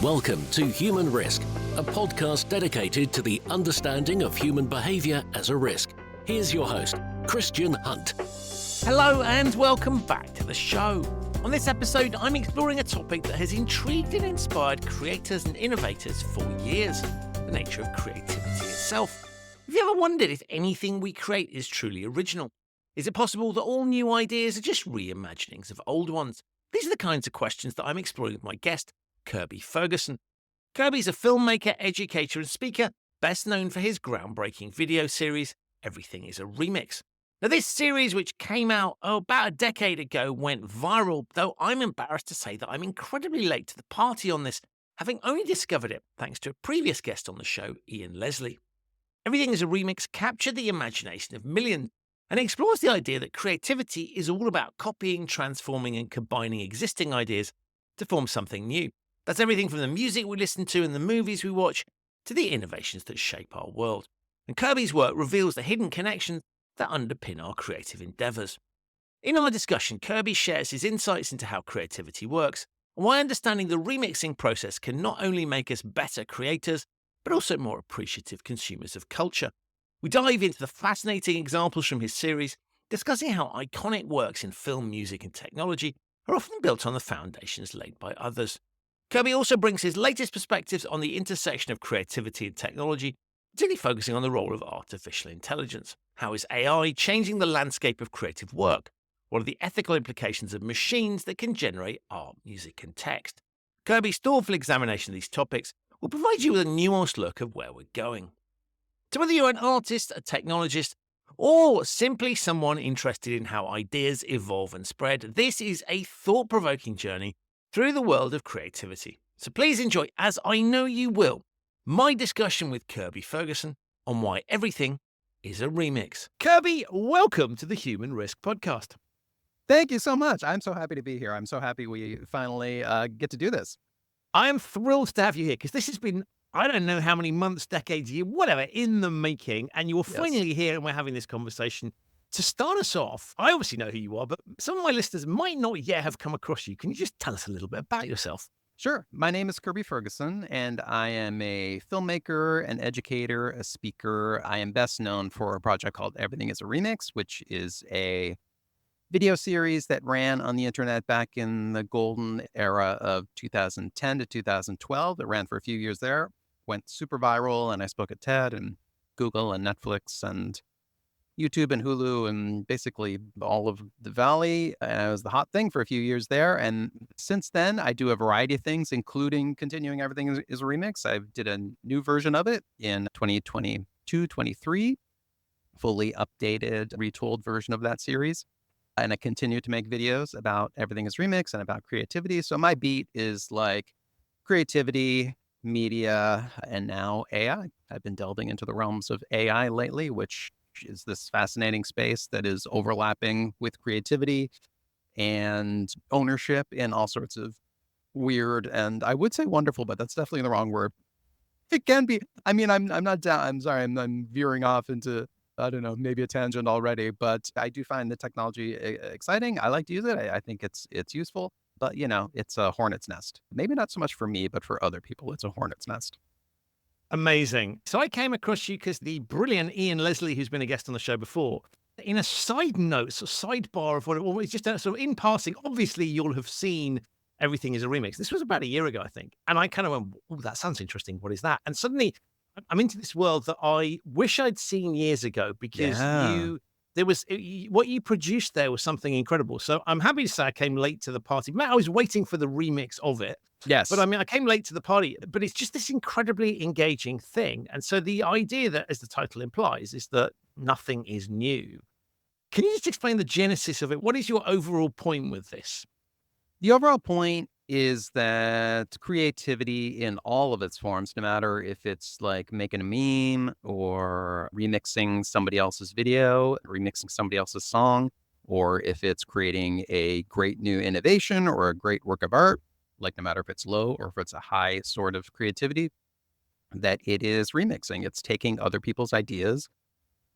Welcome to Human Risk, a podcast dedicated to the understanding of human behaviour as a risk. Here's your host, Christian Hunt. Hello and welcome back to the show. On this episode, I'm exploring a topic that has intrigued and inspired creators and innovators for years, the nature of creativity itself. Have you ever wondered if anything we create is truly original? Is it possible that all new ideas are just reimaginings of old ones? These are the kinds of questions that I'm exploring with my guest, Kirby Ferguson. Kirby's a filmmaker, educator and speaker, best known for his groundbreaking video series, Everything is a Remix. Now this series, which came out about a decade ago, went viral, though I'm embarrassed to say that I'm incredibly late to the party on this, having only discovered it thanks to a previous guest on the show, Ian Leslie. Everything is a Remix captured the imagination of millions and explores the idea that creativity is all about copying, transforming and combining existing ideas to form something new. That's everything from the music we listen to and the movies we watch to the innovations that shape our world. And Kirby's work reveals the hidden connections that underpin our creative endeavours. In our discussion, Kirby shares his insights into how creativity works and why understanding the remixing process can not only make us better creators, but also more appreciative consumers of culture. We dive into the fascinating examples from his series, discussing how iconic works in film, music and technology are often built on the foundations laid by others. Kirby also brings his latest perspectives on the intersection of creativity and technology, particularly focusing on the role of artificial intelligence. How is AI changing the landscape of creative work? What are the ethical implications of machines that can generate art, music and text? Kirby's thoughtful examination of these topics will provide you with a nuanced look of where we're going. So whether you're an artist, a technologist, or simply someone interested in how ideas evolve and spread, this is a thought-provoking journey through the world of creativity. So please enjoy, as I know you will, my discussion with Kirby Ferguson on why everything is a remix. Kirby, welcome to the Human Risk Podcast. Thank you so much. I'm so happy to be here. I'm so happy we finally get to do this. I am thrilled to have you here because this has been, I don't know how many months, decades, years, whatever, in the making, and you're finally here and we're having this conversation. To start us off, I obviously know who you are, but some of my listeners might not yet have come across you. Can you just tell us a little bit about yourself? Sure. My name is Kirby Ferguson, and I am a filmmaker, an educator, a speaker. I am best known for a project called Everything is a Remix, which is a video series that ran on the internet back in the golden era of 2010 to 2012. It ran for a few years there, went super viral, and I spoke at TED and Google and Netflix and YouTube and Hulu and basically all of the Valley. It was the hot thing for a few years there. And since then, I do a variety of things, including continuing Everything is a Remix. I did a new version of it in 2022, 23, fully updated, retooled version of that series. And I continue to make videos about Everything is Remix and about creativity. So my beat is like creativity, media, and now AI. I've been delving into the realms of AI lately, which is this fascinating space that is overlapping with creativity and ownership in all sorts of weird and I would say wonderful, but that's definitely the wrong word. It can be. I mean, I'm not down. I'm sorry. I'm veering off into, I don't know, maybe a tangent already, but I do find the technology exciting. I like to use it. I think it's useful, but you know, it's a hornet's nest. Maybe not so much for me, but for other people, it's a hornet's nest. Amazing. So I came across you because the brilliant Ian Leslie, who's been a guest on the show before, in a side note, sort of sidebar of what it was, just sort of in passing, obviously you'll have seen Everything is a Remix. This was about a year ago, I think. And I kind of went, oh, that sounds interesting. What is that? And suddenly I'm into this world that I wish I'd seen years ago because what you produced there was something incredible. So I'm happy to say I came late to the party. I was waiting for the remix of it. Yes. But I mean, I came late to the party, but it's just this incredibly engaging thing. And so the idea that, as the title implies, is that nothing is new. Can you just explain the genesis of it? What is your overall point with this? The overall point is that creativity in all of its forms, no matter if it's like making a meme or remixing somebody else's video, remixing somebody else's song, or if it's creating a great new innovation or a great work of art, like no matter if it's low or if it's a high sort of creativity, that it is remixing. It's taking other people's ideas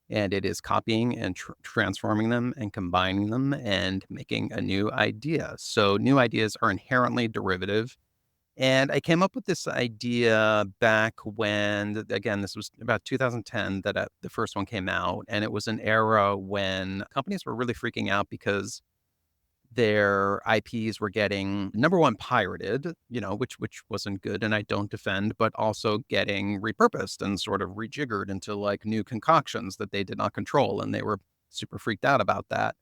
and it is copying and transforming them and combining them and making a new idea. So new ideas are inherently derivative And I came up with this idea back when, again, this was about 2010 that the first one came out. And it was an era when companies were really freaking out because their IPs were getting, number one, pirated, which wasn't good, and I don't defend, but also getting repurposed and sort of rejiggered into like new concoctions that they did not control. And they were super freaked out about that.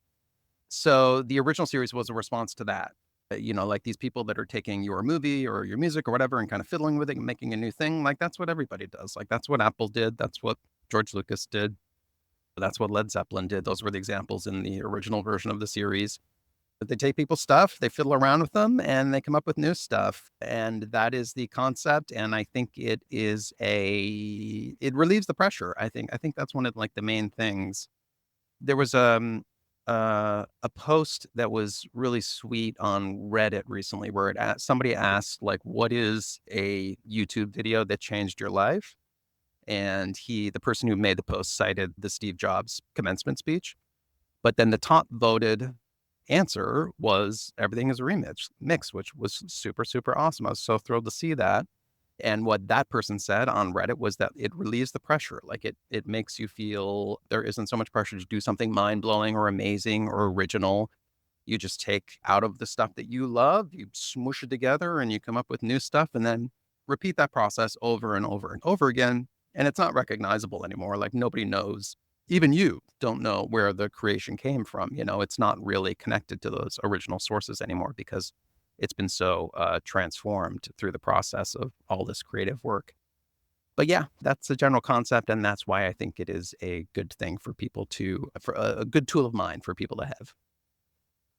So the original series was a response to that. Like these people that are taking your movie or your music or whatever and kind of fiddling with it and making a new thing. Like that's what everybody does. Like that's what Apple did. That's what George Lucas did. That's what Led Zeppelin did. Those were the examples in the original version of the series. But they take people's stuff, they fiddle around with them, and they come up with new stuff. And that is the concept. And I think it relieves the pressure. I think that's one of like the main things. There was a post that was really sweet on Reddit recently where somebody asked like, what is a YouTube video that changed your life? And the person who made the post cited the Steve Jobs commencement speech. But then the top voted answer was Everything is a Remix, which was super, super awesome. I was so thrilled to see that. And what that person said on Reddit was that it relieves the pressure. Like it makes you feel there isn't so much pressure to do something mind-blowing or amazing or original. You just take out of the stuff that you love, you smoosh it together and you come up with new stuff and then repeat that process over and over and over again. And it's not recognizable anymore. Like nobody knows. Even you don't know where the creation came from. It's not really connected to those original sources anymore because it's been so transformed through the process of all this creative work. But yeah, that's a general concept. And that's why I think it is a good thing for a good tool of mind for people to have.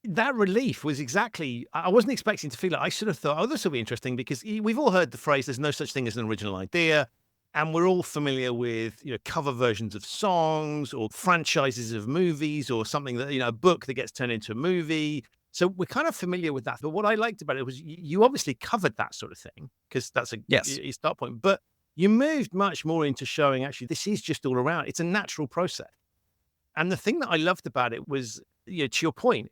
That relief was exactly, I wasn't expecting to feel it. I sort of thought, oh, this will be interesting because we've all heard the phrase, there's no such thing as an original idea. And we're all familiar with, cover versions of songs or franchises of movies or something that, a book that gets turned into a movie. So we're kind of familiar with that. But what I liked about it was you obviously covered that sort of thing because that's a start point. But you moved much more into showing actually this is just all around. It's a natural process. And the thing that I loved about it was, to your point,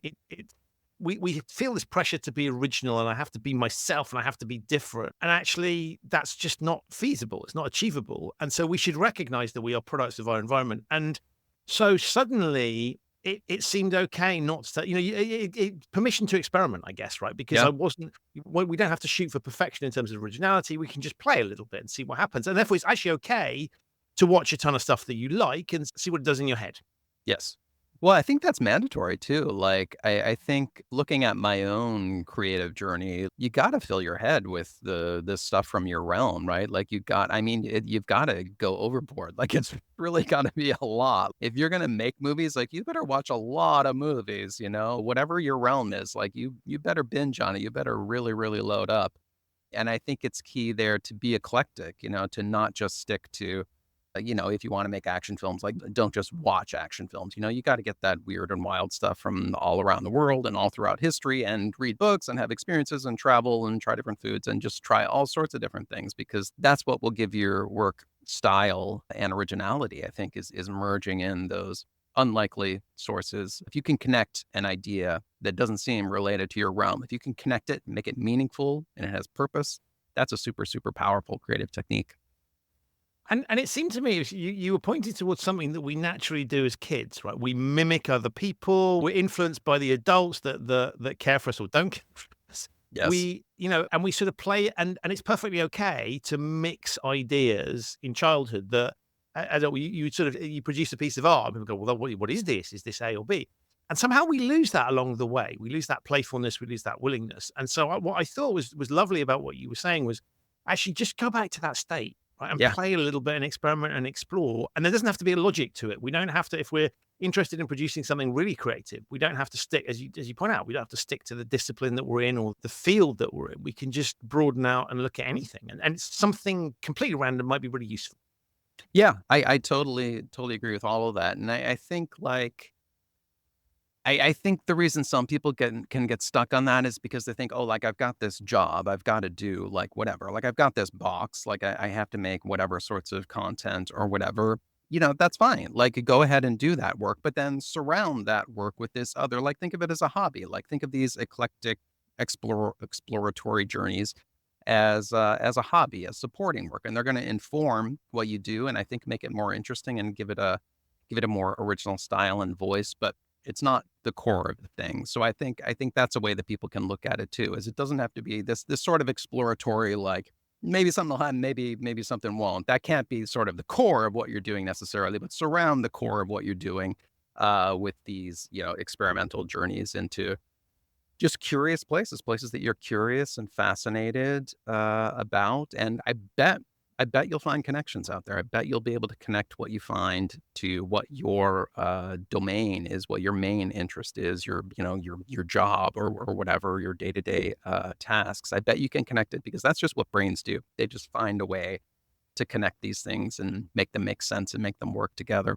we feel this pressure to be original and I have to be myself and I have to be different. And actually, that's just not feasible. It's not achievable. And so we should recognize that we are products of our environment. And so suddenly it seemed okay not to, permission to experiment, I guess, right? Because we don't have to shoot for perfection in terms of originality. We can just play a little bit and see what happens. And therefore, it's actually okay to watch a ton of stuff that you like and see what it does in your head. Yes. Well, I think that's mandatory too. Like, I think looking at my own creative journey, you got to fill your head with this stuff from your realm, right? Like you've got to go overboard. Like it's really got to be a lot. If you're going to make movies, like you better watch a lot of movies, whatever your realm is, like you better binge on it. You better really, really load up. And I think it's key there to be eclectic, to not just stick to, if you want to make action films, like don't just watch action films. You got to get that weird and wild stuff from all around the world and all throughout history and read books and have experiences and travel and try different foods and just try all sorts of different things because that's what will give your work style and originality, I think, is merging in those unlikely sources. If you can connect an idea that doesn't seem related to your realm, if you can connect it, make it meaningful and it has purpose, that's a super, super powerful creative technique. And it seemed to me you were pointing towards something that we naturally do as kids, right? We mimic other people. We're influenced by the adults that care for us or don't care for us. Yes. And we sort of play, and it's perfectly okay to mix ideas in childhood that you produce a piece of art and people go, well, what is this? Is this A or B? And somehow we lose that along the way. We lose that playfulness. We lose that willingness. And so what I thought was lovely about what you were saying was actually just go back to that state. Right, and play a little bit and experiment and explore. And there doesn't have to be a logic to it. We don't have to, if we're interested in producing something really creative, we don't have to stick, as you point out, we don't have to stick to the discipline that we're in or the field that we're in. We can just broaden out and look at anything. And something completely random might be really useful. Yeah, I totally agree with all of that. And I think I think the reason some people can get stuck on that is because they think, oh, like I've got this job, I've got to do like whatever, like I've got this box, like I have to make whatever sorts of content or whatever, that's fine. Like go ahead and do that work, but then surround that work with this other, like think of it as a hobby, like think of these eclectic exploratory journeys as a hobby, as supporting work, and they're going to inform what you do, and I think make it more interesting and give it a more original style and voice. But it's not the core of the thing. So I think that's a way that people can look at it too, is it doesn't have to be this sort of exploratory, like maybe something will happen, maybe something won't. That can't be sort of the core of what you're doing necessarily, but surround the core of what you're doing with these, experimental journeys into just curious places that you're curious and fascinated about. And I bet you'll find connections out there. I bet you'll be able to connect what you find to what your domain is, what your main interest is, your job or whatever your day to day tasks. I bet you can connect it because that's just what brains do. They just find a way to connect these things and make them make sense and make them work together.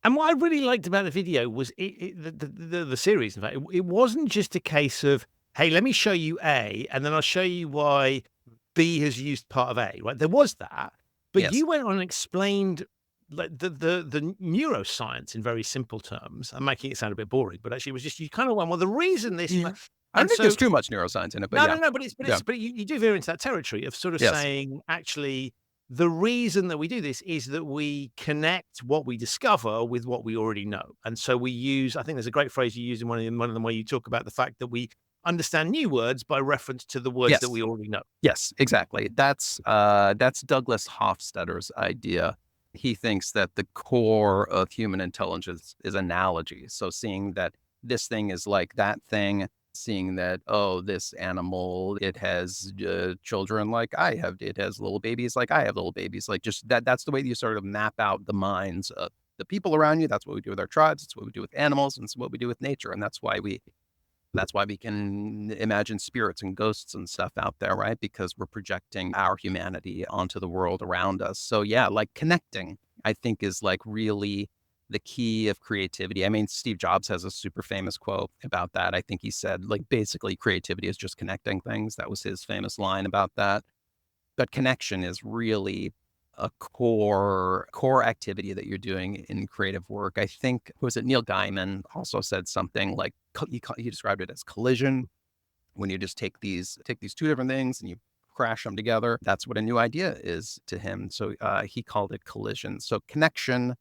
And what I really liked about the video was the series. In fact, it wasn't just a case of, hey, let me show you A, and then I'll show you why B has used part of A. Right? There was that, but Yes. you went on and explained like the neuroscience in very simple terms. I'm making it sound a bit boring, but actually, it was just you kind of went, well, the reason this, Yeah. I don't and think so there's too much neuroscience in it, but no, yeah. no, no, but Yeah. you do veer into that territory of sort of Yes. saying, actually, the reason that we do this is that we connect what we discover with what we already know. And so we use, I think there's a great phrase you use in one of them where you talk about the fact that we understand new words by reference to the words that Yes. we already know. Yes, exactly. That's Douglas Hofstadter's idea. He thinks that the core of human intelligence is analogy. So seeing that this thing is like that thing, seeing that, oh, this animal, it has children like I have, it has little babies like I have little babies, like just that's the way you sort of map out the minds of the people around you. That's what we do with our tribes. It's what we do with animals, and it's what we do with nature. And that's why we can imagine spirits and ghosts and stuff out there, right? Because we're projecting our humanity onto the world around us. So yeah, like connecting, I think is like really the key of creativity. I mean, Steve Jobs has a super famous quote about that. I think he said like basically creativity is just connecting things. That was his famous line about that. But connection is really a core activity that you're doing in creative work. I think, was it Neil Gaiman also said something like he described it as collision, when you just take these two different things and you crash them together. That's what a new idea is to him. So he called it collision. So connection,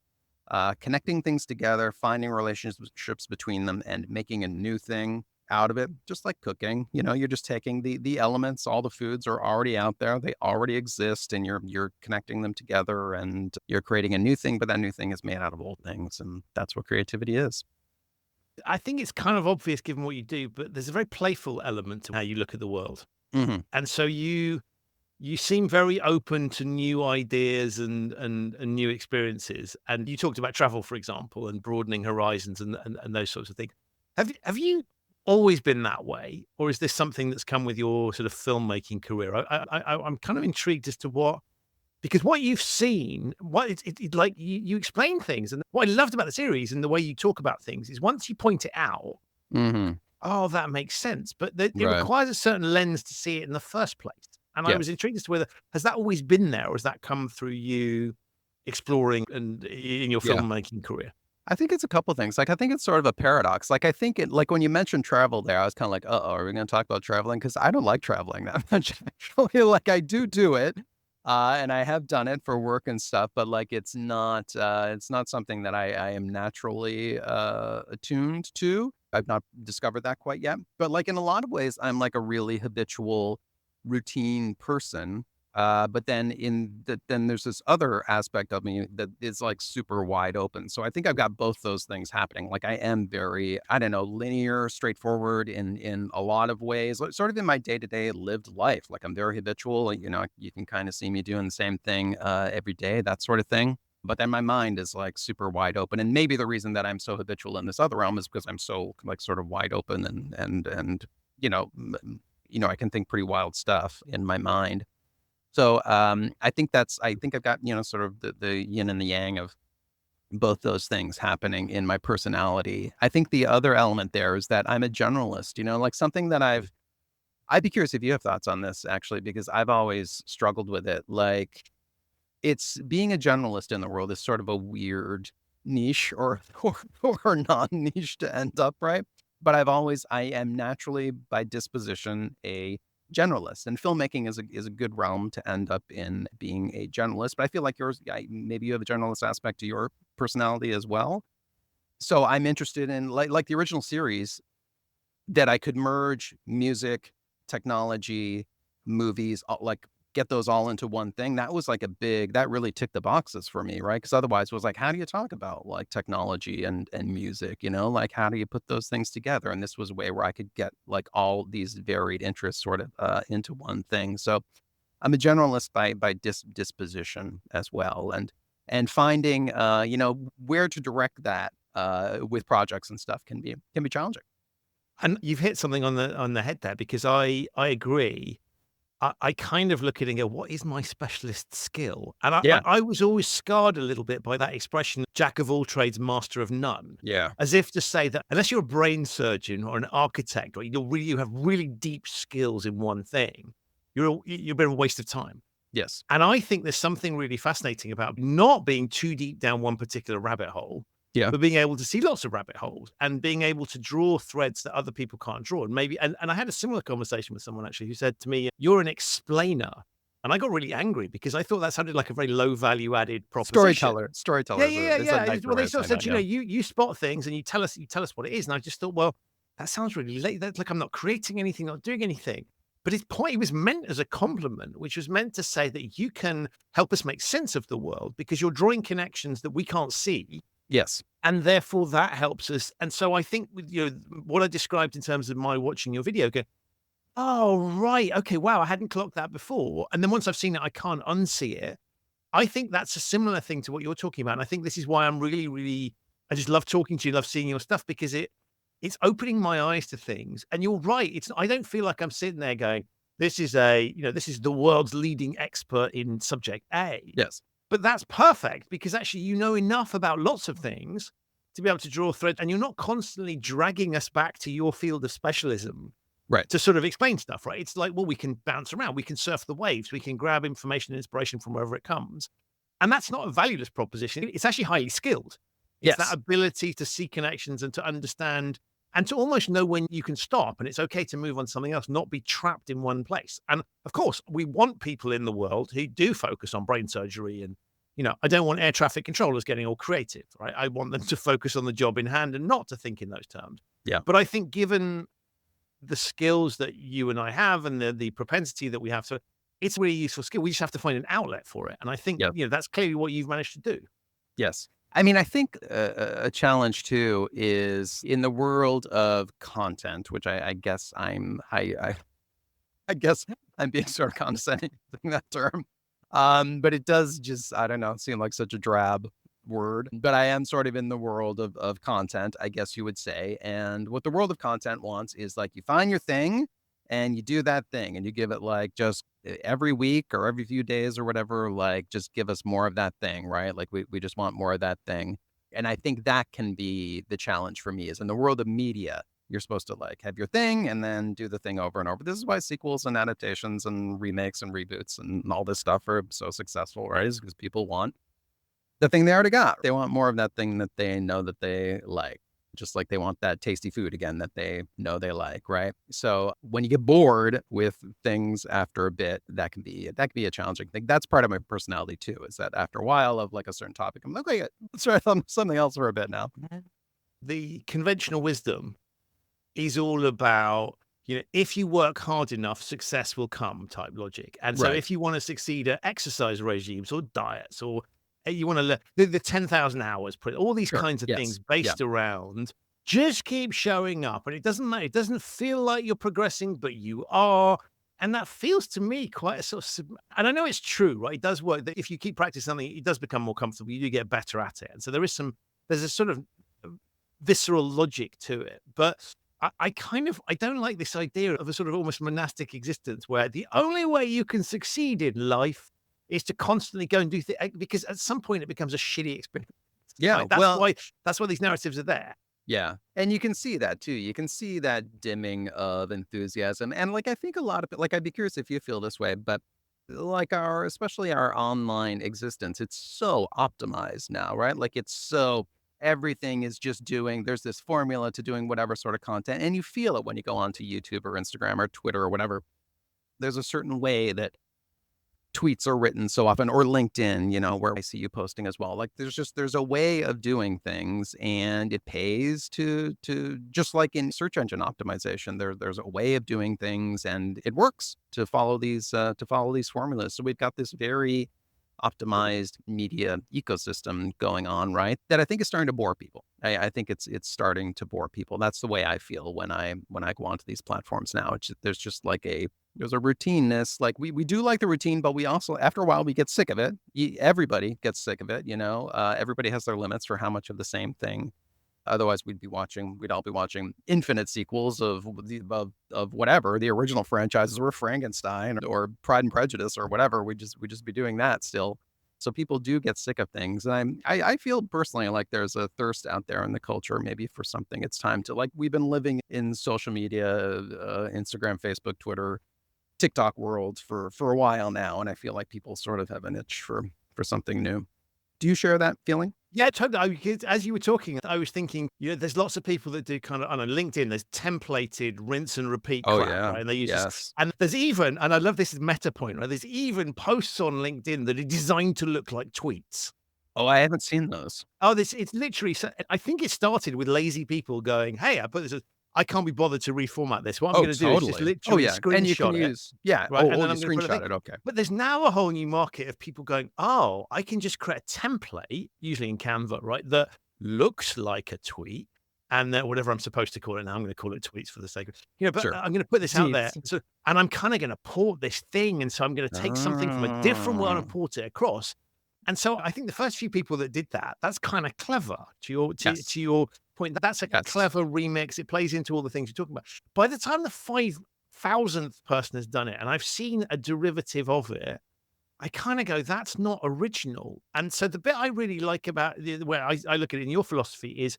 connecting things together, finding relationships between them, and making a new thing out of it, just like cooking. You're just taking the elements, all the foods are already out there, they already exist, and you're connecting them together, and you're creating a new thing, but that new thing is made out of old things, and that's what creativity is. I think it's kind of obvious given what you do, but there's a very playful element to how you look at the world. Hmm. And so you seem very open to new ideas and new experiences. And you talked about travel, for example, and broadening horizons and those sorts of things. Have you always been that way, or is this something that's come with your sort of filmmaking career? I'm kind of intrigued as to because what you've seen, what like you explain things, and what I loved about the series and the way you talk about things is once you point it out, Hmm. oh, that makes sense. But it Right. requires a certain lens to see it in the first place. And I was Yes. intrigued as to whether has that always been there, or has that come through you exploring and in your Yeah. filmmaking career? I think it's a couple things. Like, I think it's sort of a paradox. Like, I think like when you mentioned travel there, I was kind of like, uh-oh, are we going to talk about traveling? Because I don't like traveling that much, actually. Like, I do it, and I have done it for work and stuff, but like, it's not something that I am naturally attuned to. I've not discovered that quite yet. But like, in a lot of ways, I'm like a really habitual routine person. But then there's this other aspect of me that is like super wide open. So I think I've got both those things happening. Like I am very, I don't know, linear, straightforward in a lot of ways, like, sort of in my day to day lived life. Like I'm very habitual. You can kind of see me doing the same thing every day, that sort of thing. But then my mind is like super wide open. And maybe the reason that I'm so habitual in this other realm is because I'm so like sort of wide open and you know, I can think pretty wild stuff in my mind. So, I think I've got, sort of the yin and the yang of both those things happening in my personality. I think the other element there is that I'm a generalist, like something that I'd be curious if you have thoughts on this actually, because I've always struggled with it. Like it's being a generalist in the world is sort of a weird niche or non-niche to end up, right? But I am naturally by disposition a generalist, and filmmaking is a good realm to end up in being a generalist. But I feel like maybe you have a generalist aspect to your personality as well. So I'm interested in like the original series that I could merge music, technology, movies, like get those all into one thing. That was like that really ticked the boxes for me, right? Because otherwise it was like, how do you talk about like technology and music, like how do you put those things together? And this was a way where I could get like all these varied interests sort of into one thing. So I'm a generalist by disposition as well. And finding, where to direct that with projects and stuff can be challenging. And you've hit something on the head there, because I agree. I kind of look at it and go, what is my specialist skill? And Yeah. I was always scarred a little bit by that expression, jack of all trades, master of none. Yeah. As if to say that unless you're a brain surgeon or an architect, or you have really deep skills in one thing, you're a bit of a waste of time. Yes. And I think there's something really fascinating about not being too deep down one particular rabbit hole, Yeah. but being able to see lots of rabbit holes and being able to draw threads that other people can't draw. And I had a similar conversation with someone actually who said to me, "You're an explainer." And I got really angry because I thought that sounded like a very low value added proposition. Storyteller. Yeah. Well, they sort of said, yeah. you spot things and you tell us what it is. And I just thought, well, that sounds really late. That's like I'm not creating anything, not doing anything. But his point, it was meant as a compliment, which was meant to say that you can help us make sense of the world because you're drawing connections that we can't see. Yes. And therefore that helps us. And so I think with what I described in terms of my watching your video, go, oh, right. Okay. Wow. I hadn't clocked that before. And then once I've seen it, I can't unsee it. I think that's a similar thing to what you're talking about. And I think this is why I'm really, really, I just love talking to you, love seeing your stuff, because it's opening my eyes to things. And you're right. I don't feel like I'm sitting there going, this is the world's leading expert in subject A. Yes. But that's perfect because actually you know enough about lots of things to be able to draw threads, and you're not constantly dragging us back to your field of specialism, right, to sort of explain stuff, right? It's like, well, we can bounce around, we can surf the waves, we can grab information and inspiration from wherever it comes. And that's not a valueless proposition. It's actually highly skilled. It's that ability to see connections and to understand and to almost know when you can stop and it's okay to move on to something else, not be trapped in one place. And of course, we want people in the world who do focus on brain surgery and, I don't want air traffic controllers getting all creative, right? I want them to focus on the job in hand and not to think in those terms. Yeah. But I think given the skills that you and I have and the propensity that we have, so it's a really useful skill. We just have to find an outlet for it. And I think, that's clearly what you've managed to do. Yes. I mean, I think a challenge too is in the world of content, which I guess I guess I'm being sort of condescending using that term. But it does just, I don't know, seem like such a drab word, but I am sort of in the world of content, I guess you would say. And what the world of content wants is like, you find your thing and you do that thing and you give it like just every week or every few days or whatever, like just give us more of that thing, right? Like we just want more of that thing. And I think that can be the challenge for me is in the world of media, you're supposed to like have your thing and then do the thing over and over. This is why sequels and adaptations and remakes and reboots and all this stuff are so successful, right? Is because people want the thing they already got. They want more of that thing that they know that they like, just like they want that tasty food again that they know they like, right? So when you get bored with things after a bit, that can be a challenging thing. That's part of my personality too, is that after a while of like a certain topic, I'm like, okay, let's try something else for a bit now. The conventional wisdom is all about, if you work hard enough, success will come type logic. And so if you want to succeed at exercise regimes or diets, or you want to learn the 10,000 hours, all these kinds of things based around, just keep showing up. And it doesn't matter. It doesn't feel like you're progressing, but you are. And that feels to me quite a sort of, and I know it's true, right? It does work that if you keep practicing something, it does become more comfortable. You do get better at it. And so there's a sort of visceral logic to it. But I don't like this idea of a sort of almost monastic existence where the only way you can succeed in life is to constantly go and do things, because at some point it becomes a shitty experience. Yeah. Right? That's why these narratives are there. Yeah. And you can see that too. You can see that dimming of enthusiasm. And like, I think a lot of it, like, I'd be curious if you feel this way, but like especially our online existence, it's so optimized now, right? Like everything is just there's this formula to doing whatever sort of content. And you feel it when you go onto YouTube or Instagram or Twitter or whatever. There's a certain way that tweets are written so often, or LinkedIn, where I see you posting as well. Like there's a way of doing things, and it pays to just like in search engine optimization, there's a way of doing things, and it works to follow these formulas. So we've got this very optimized media ecosystem going on, right? That I think is starting to bore people. I think it's starting to bore people. That's the way I feel when I go onto these platforms now. There's just like there's a routineness. Like we do like the routine, but we also, after a while, we get sick of it. Everybody gets sick of it. Everybody has their limits for how much of the same thing. Otherwise, we'd all be watching infinite sequels of whatever the original franchises were, Frankenstein or Pride and Prejudice or whatever. We just be doing that still. So people do get sick of things, and I feel personally like there's a thirst out there in the culture, maybe for something. It's time to, like, we've been living in social media, Instagram, Facebook, Twitter, TikTok world for a while now, and I feel like people sort of have an itch for something new. Do you share that feeling? Yeah, totally. As you were talking, I was thinking, there's lots of people that do kind of, I don't know, LinkedIn, there's templated rinse and repeat Oh, crap, yeah. right? And they use this, Yes. and there's even, and I love this meta point, right? There's even posts on LinkedIn that are designed to look like tweets. Oh, I haven't seen those. Oh, it's literally, I think it started with lazy people going, hey, I can't be bothered to reformat this. What I'm Oh, going to do is just totally. Oh, literally yeah, and you can screenshot it. use yeah. Right, and Oh, then you I'm gonna put a screenshot thing. it, okay. But there's now a whole new market of people going, "Oh, I can just create a template, usually in Canva, right, that looks like a tweet, and then whatever I'm supposed to call it now, I'm gonna call it tweets for the sake of, but Sure. I'm gonna put this out there, Jeez. so, and I'm kinda gonna port this thing, and so I'm gonna take something from a different world and Oh. port it across." And so I think the first few people that did that, that's kinda clever to your Yes. to your point. That's a Yes. clever remix. It plays into all the things you're talking about. By the time the 5,000th person has done it, and I've seen a derivative of it, I kinda go, "That's not original." And so the bit I really like about the way I look at it in your philosophy is,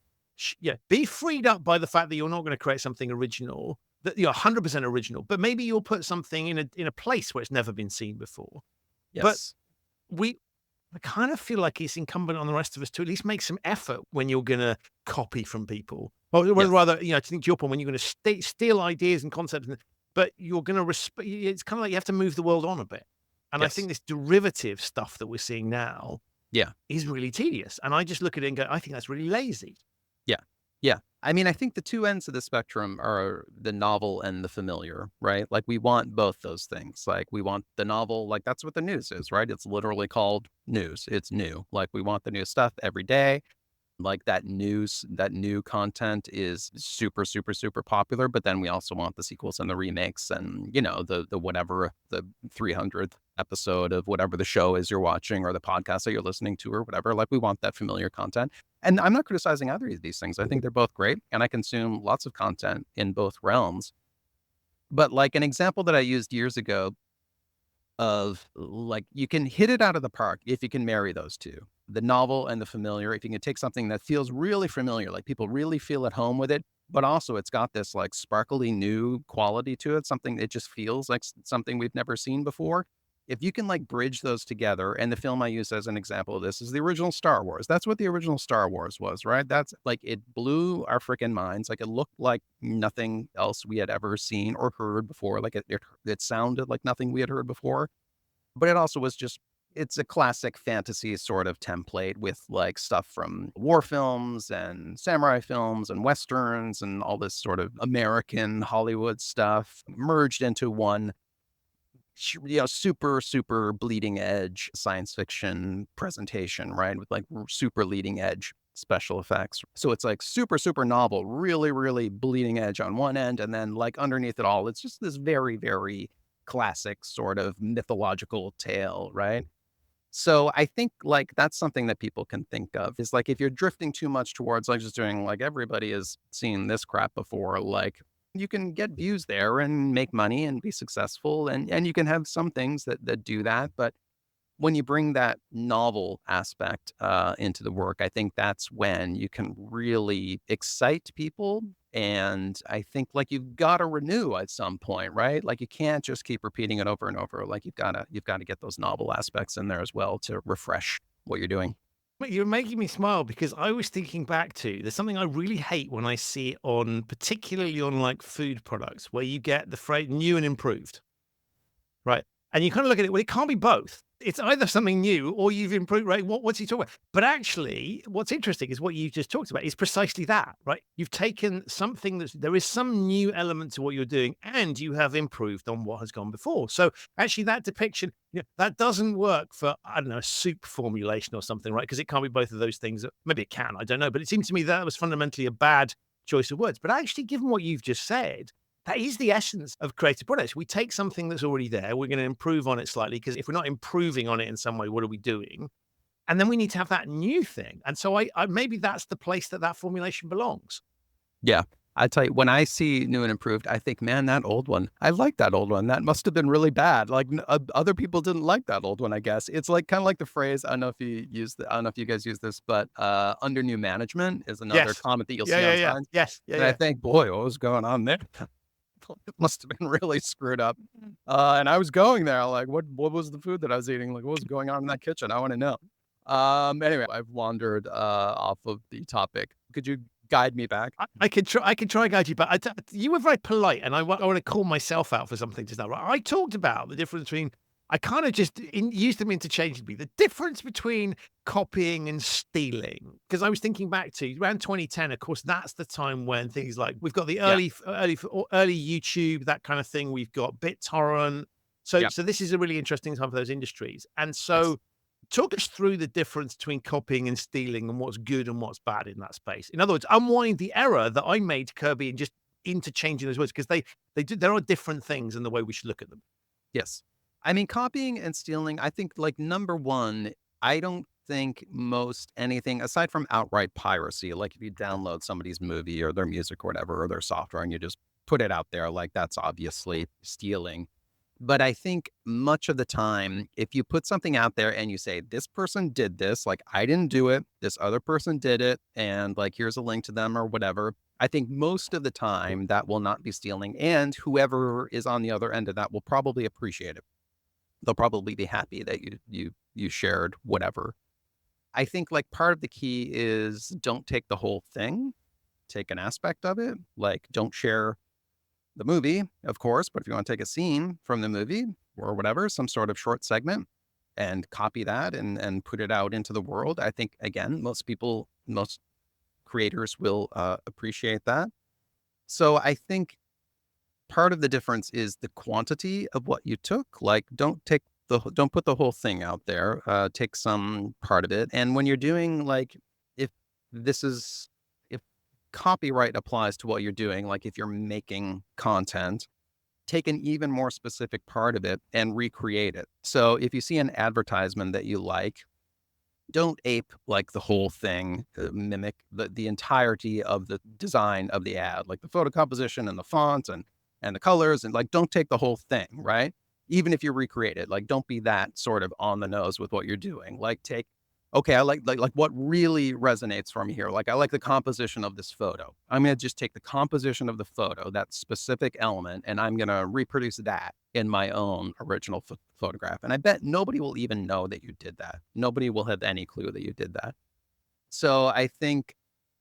be freed up by the fact that you're not gonna create something original, that you're 100% original, but maybe you'll put something in a place where it's never been seen before. But Yes. we I kind of feel like it's incumbent on the rest of us to at least make some effort when you're gonna copy from people. Or Yes. rather, to think to your point, when you're gonna steal ideas and concepts, but you're gonna it's kinda like you have to move the world on a bit. And I Yes. think this derivative stuff that we're seeing now Yeah. is really tedious. And I just look at it and go, I think that's really lazy. Yeah. Yeah. I mean, I think the two ends of the spectrum are the novel and the familiar, right? Like, we want both those things. Like, we want the novel, like, that's what the news is, right? It's literally called news. It's new. Like, we want the new stuff every day. Like, that new content is super, super, super popular, but then we also want the sequels and the remakes and, the whatever, the 300th episode of whatever the show is you're watching or the podcast that you're listening to or whatever. Like, we want that familiar content. And I'm not criticizing either of these things. I think they're both great, and I consume lots of content in both realms. But, like, an example that I used years ago of, like, you can hit it out of the park if you can marry those two, the novel and the familiar. If you can take something that feels really familiar, like people really feel at home with it, but also it's got this, like, sparkly new quality to it, something that just feels like something we've never seen before. If you can, like, bridge those together, and the film I use as an example of this is the original Star Wars. That's what the original Star Wars was, right? That's like, it blew our freaking minds. Like, it looked like nothing else we had ever seen or heard before. Like, it sounded like nothing we had heard before. But it also was just, it's a classic fantasy sort of template with, like, stuff from war films and samurai films and westerns and all this sort of American Hollywood stuff merged into one, super, super bleeding edge science fiction presentation, right? With, like, super leading edge special effects. So it's like super, super novel, really, really bleeding edge on one end. And then, like, underneath it all, it's just this very, very classic sort of mythological tale, right? So I think, like, that's something that people can think of is, like, if you're drifting too much towards, like, just doing, like, everybody has seen this crap before, like, you can get views there and make money and be successful, and you can have some things that do that. But when you bring that novel aspect into the work, I think that's when you can really excite people. And I think, like, you've got to renew at some point, right? Like, you can't just keep repeating it over and over. Like, you've got to get those novel aspects in there as well to refresh what you're doing. But you're making me smile because I was thinking back to, there's something I really hate when I see it on, particularly on, like, food products, where you get the phrase new and improved. Right. And you kind of look at it, well, it can't be both. It's either something new or you've improved, right? What's he talking about? But actually, what's interesting is what you just talked about is precisely that, right? You've taken something there is some new element to what you're doing and you have improved on what has gone before. So actually that depiction, that doesn't work for, I don't know, a soup formulation or something, right? Because it can't be both of those things. Maybe it can, I don't know. But it seems to me that was fundamentally a bad choice of words. But actually, given what you've just said, that is the essence of creative products. We take something that's already there, we're going to improve on it slightly, because if we're not improving on it in some way, what are we doing? And then we need to have that new thing. And so I maybe that's the place that formulation belongs. Yeah. I tell you, when I see new and improved, I think, man, that old one, I like that old one. That must have been really bad. Like other people didn't like that old one, I guess. It's like kind of like the phrase, I don't know if I don't know if you guys use this, but under new management is another Yes. comment that you'll Yeah, see yeah, on yeah. signs. Yes. Yeah, And I yeah. think, boy, what was going on there? It must have been really screwed up. And I was going there, like, what was the food that I was eating? Like, what was going on in that kitchen? I want to know. Anyway, I've wandered off of the topic. Could you guide me back? I can try. I can try and guide you, but you were very polite, and I want to call myself out for something just now. Right? I talked about the difference between. I kind of just used them interchangeably. The difference between copying and stealing, because I was thinking back to around 2010. Of course, that's the time when things like we've got the Yeah. early YouTube, that kind of thing. We've got BitTorrent. So Yeah. so this is a really interesting time for those industries, and Yes. so. Talk us through the difference between copying and stealing and what's good and what's bad in that space. In other words, unwind the error that I made, Kirby, and just interchanging those words, because there are different things in the way we should look at them. Yes. I mean, copying and stealing, I think, like, number one, I don't think most anything aside from outright piracy, like if you download somebody's movie or their music or whatever, or their software and you just put it out there, like that's obviously stealing. But I think much of the time, if you put something out there and you say, this person did this, like I didn't do it, this other person did it, and like here's a link to them or whatever, I think most of the time that will not be stealing. And whoever is on the other end of that will probably appreciate it. They'll probably be happy that you shared whatever. I think like part of the key is don't take the whole thing, take an aspect of it. Like don't share the movie, of course, but if you want to take a scene from the movie or whatever, some sort of short segment and copy that and put it out into the world, I think, again, most creators will appreciate that. So I think part of the difference is the quantity of what you took. Like, don't put the whole thing out there. Take some part of it. And when you're doing like, if this is, if copyright applies to what you're doing, like if you're making content, take an even more specific part of it and recreate it. So if you see an advertisement that you like, don't ape like the whole thing, mimic the entirety of the design of the ad, like the photo composition and the fonts and the colors, and like don't take the whole thing, right? Even if you recreate it, like don't be that sort of on the nose with what you're doing. Like take, okay, I like what really resonates for me here. Like I like the composition of this photo. I'm gonna just take the composition of the photo, that specific element, and I'm gonna reproduce that in my own original photograph. And I bet nobody will even know that you did that. Nobody will have any clue that you did that. So I think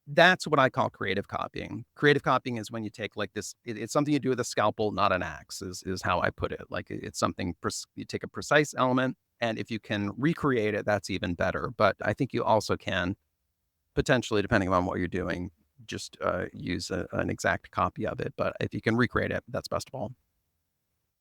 that's what I call creative copying. Creative copying is when you take like this, it's something you do with a scalpel, not an axe, is how I put it. Like it's something, you take a precise element, and if you can recreate it, that's even better. But I think you also can potentially, depending on what you're doing, just use an exact copy of it. But if you can recreate it, that's best of all.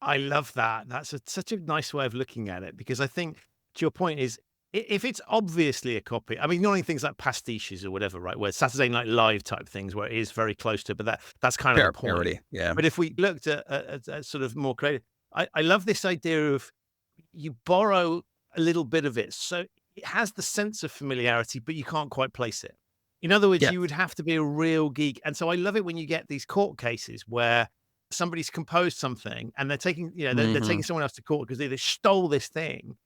I love that. That's such a nice way of looking at it, because I think, to your point, is if it's obviously a copy, I mean, not only things like pastiches or whatever, right, where Saturday Night Live type things, where it is very close to, but that's kind of the point. Parody, yeah. But if we looked at sort of more creative, I love this idea of you borrow a little bit of it, so it has the sense of familiarity, but you can't quite place it. In other words, Yes. you would have to be a real geek. And so I love it when you get these court cases where somebody's composed something and they're taking, they're taking someone else to court because they stole this thing.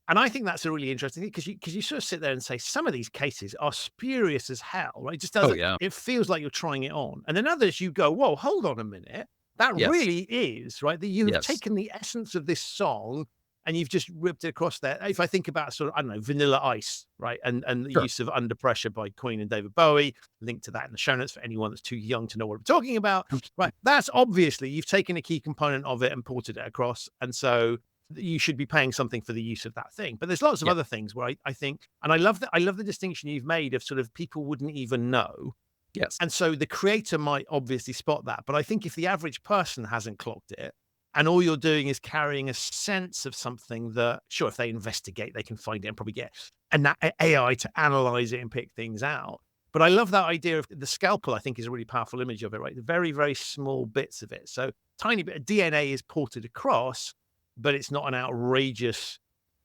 And I think that's a really interesting thing, because you sort of sit there and say some of these cases are spurious as hell, right? It just doesn't. yeah. It feels like you're trying it on. And then others you go, whoa, hold on a minute. That Yes. really is, right? That you have Yes. taken the essence of this song and you've just ripped it across there. If I think about sort of, I don't know, Vanilla Ice, right? And the Sure. use of Under Pressure by Queen and David Bowie, link to that in the show notes for anyone that's too young to know what I'm talking about, right? That's obviously, you've taken a key component of it and ported it across. And so you should be paying something for the use of that thing. But there's lots of other things where I think, and I love the distinction you've made of sort of people wouldn't even know. Yes. And so the creator might obviously spot that. But I think if the average person hasn't clocked it, and all you're doing is carrying a sense of something that, sure, if they investigate, they can find it and probably get an AI to analyze it and pick things out. But I love that idea of the scalpel, I think is a really powerful image of it, right? The very, very small bits of it. So tiny bit of DNA is ported across, but it's not an outrageous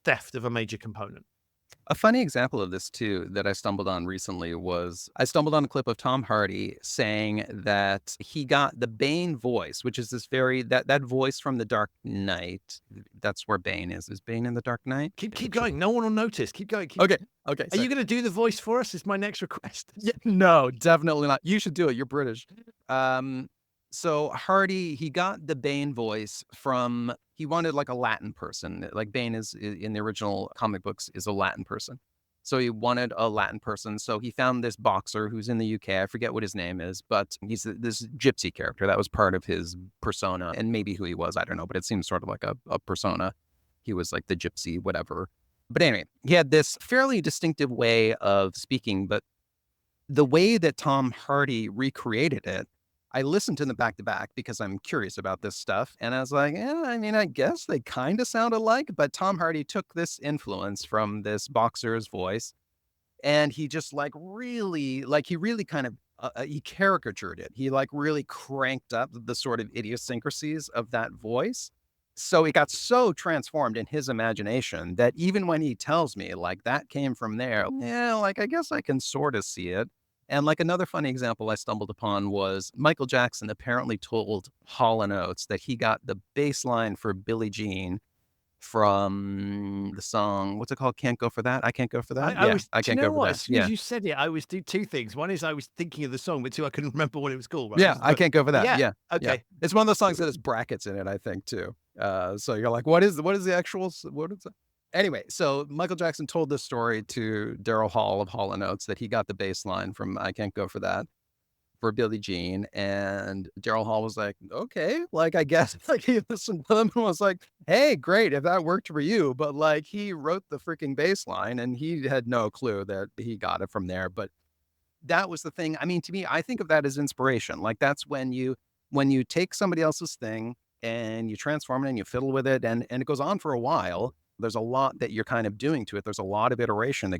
theft of a major component. A funny example of this too that I stumbled on recently was I stumbled on a clip of Tom Hardy saying that he got the Bane voice, which is this that voice from The Dark Knight. That's where Bane is. Is Bane in The Dark Knight? Keep going. No one will notice. Keep going. Okay. Are you going to do the voice for us? Is my next request. Yeah, no, definitely not. You should do it. You're British. So Hardy, he got the Bane voice from, he wanted like a Latin person. Like Bane is in the original comic books is a Latin person. So he wanted a Latin person. So he found this boxer who's in the UK. I forget what his name is, but he's this gypsy character. That was part of his persona, and maybe who he was, I don't know, but it seems sort of like a persona. He was like the gypsy, whatever. But anyway, he had this fairly distinctive way of speaking, but the way that Tom Hardy recreated it, I listened to them back to back because I'm curious about this stuff. And I was like, I mean, I guess they kind of sound alike, but Tom Hardy took this influence from this boxer's voice and he just he really kind of, he caricatured it. He like really cranked up the sort of idiosyncrasies of that voice. So it got so transformed in his imagination that even when he tells me like that came from there, yeah, like I guess I can sort of see it. And like another funny example I stumbled upon was Michael Jackson apparently told Hall & Oates that he got the bass line for Billie Jean from the song, what's it called? Can't Go For That? I Can't Go For That? I Can't Go For That. As soon as you said it, I was do two things. One is I was thinking of the song, but two, I couldn't remember what it was called. Right? Yeah, I Can't Go For That. Yeah. Okay. Yeah. It's one of those songs that has brackets in it, I think, too. So you're like, what is the actual, what is it? Anyway, so Michael Jackson told this story to Daryl Hall of Hall & Oates that he got the bass line from I Can't Go For That for Billie Jean. And Daryl Hall was like, okay, like, I guess like he listened to them and was like, hey, great, if that worked for you. But like he wrote the freaking bass line and he had no clue that he got it from there. But that was the thing. I mean, to me, I think of that as inspiration. Like that's when you take somebody else's thing and you transform it and you fiddle with it and it goes on for a while. There's a lot that you're kind of doing to it. There's a lot of iteration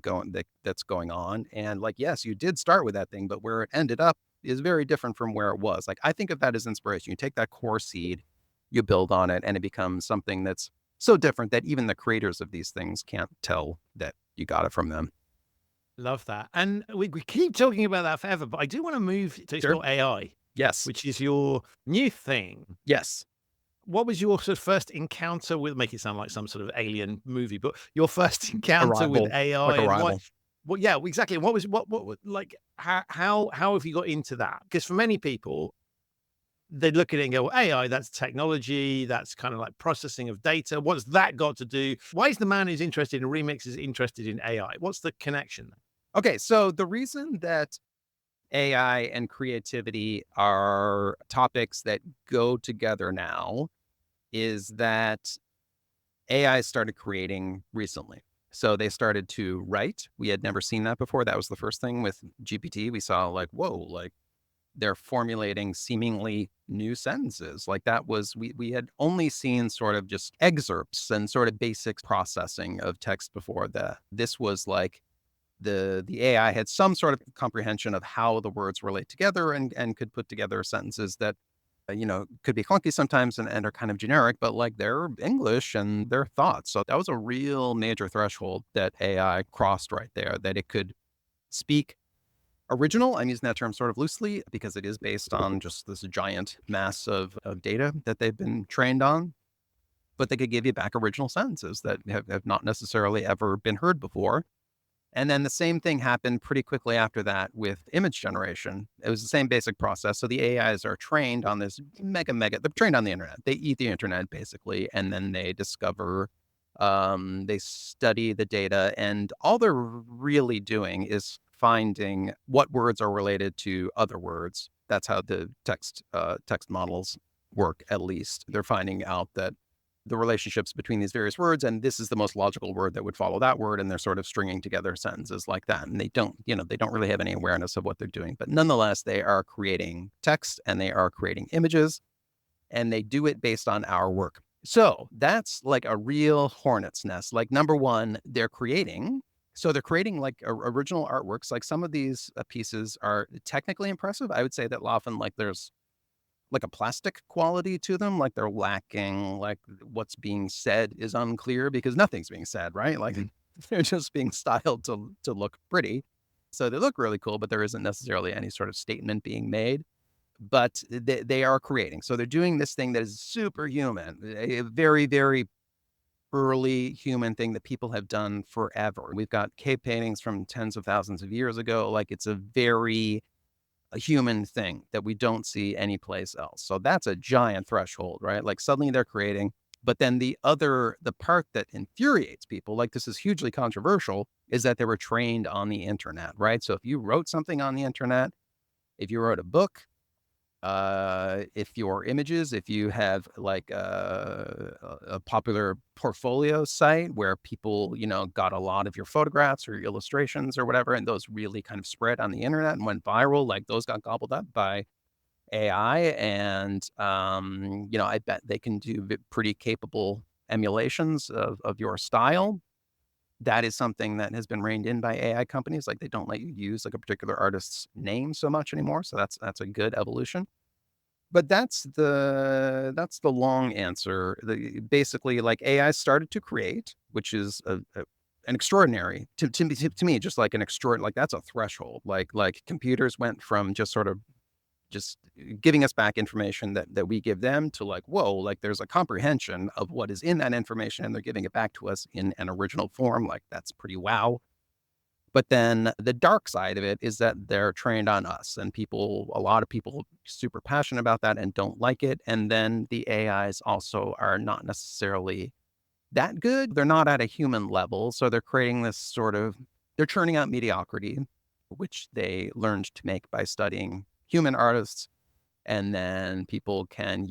that's going on. And like, yes, you did start with that thing, but where it ended up is very different from where it was. Like, I think of that as inspiration. You take that core seed, you build on it, and it becomes something that's so different that even the creators of these things can't tell that you got it from them. Love that. And we keep talking about that forever, but I do want to move to explore AI. Yes. Which is your new thing. Yes. What was your sort of first encounter with, make it sound like some sort of alien movie, but your first encounter with AI? Like Arrival. Yeah, exactly. What like, how have you got into that? Because for many people, they look at it and go, well, AI, that's technology, that's kind of like processing of data. What's that got to do? Why is the man who's interested in remixes interested in AI? What's the connection? Okay, so the reason that AI and creativity are topics that go together now is that AI started creating recently. So they started to write. We had never seen that before. That was the first thing with GPT. We saw like, whoa, like they're formulating seemingly new sentences. Like that was, we had only seen sort of just excerpts and sort of basic processing of text before that. This was like, the AI had some sort of comprehension of how the words relate together and could put together sentences that, could be clunky sometimes and are kind of generic, but like they're English and their thoughts. So that was a real major threshold that AI crossed right there, that it could speak original. I'm using that term sort of loosely because it is based on just this giant mass of data that they've been trained on. But they could give you back original sentences that have not necessarily ever been heard before. And then the same thing happened pretty quickly after that with image generation. It was the same basic process. So the AIs are trained on this they're trained on the internet. They eat the internet basically, and then they discover They study the data, and all they're really doing is finding what words are related to other words. That's how the text models work, at least. They're finding out that the relationships between these various words, and this is the most logical word that would follow that word, and they're sort of stringing together sentences like that. And they don't really have any awareness of what they're doing. But nonetheless, they are creating text and they are creating images, and they do it based on our work. So that's like a real hornet's nest. Like, number one, they're creating like original artworks. Like, some of these pieces are technically impressive. I would say that often like there's like a plastic quality to them, like they're lacking, like what's being said is unclear because nothing's being said, right? Like they're just being styled to look pretty. So they look really cool, but there isn't necessarily any sort of statement being made. But they are creating. So they're doing this thing that is superhuman, a very, very early human thing that people have done forever. We've got cave paintings from tens of thousands of years ago. Like, it's a very human thing that we don't see anyplace else. So that's a giant threshold, right? Like, suddenly they're creating. But then the part that infuriates people, like this is hugely controversial, is that they were trained on the internet, right? So if you wrote something on the internet, if you wrote a book, if your images, if you have like a popular portfolio site where people, got a lot of your photographs or your illustrations or whatever, and those really kind of spread on the internet and went viral, like those got gobbled up by AI. And, I bet they can do pretty capable emulations of your style. That is something that has been reined in by AI companies. Like, they don't let you use like a particular artist's name so much anymore. So that's a good evolution. But that's the long answer. Basically, like, AI started to create, which is an extraordinary to me, just like an extraordinary, like that's a threshold. Like computers went from just sort of just giving us back information that we give them to like, whoa, like there's a comprehension of what is in that information and they're giving it back to us in an original form. Like, that's pretty wow. But then the dark side of it is that they're trained on us, and a lot of people super passionate about that and don't like it. And then the AIs also are not necessarily that good. They're not at a human level. So they're creating they're churning out mediocrity, which they learned to make by studying human artists. And then people can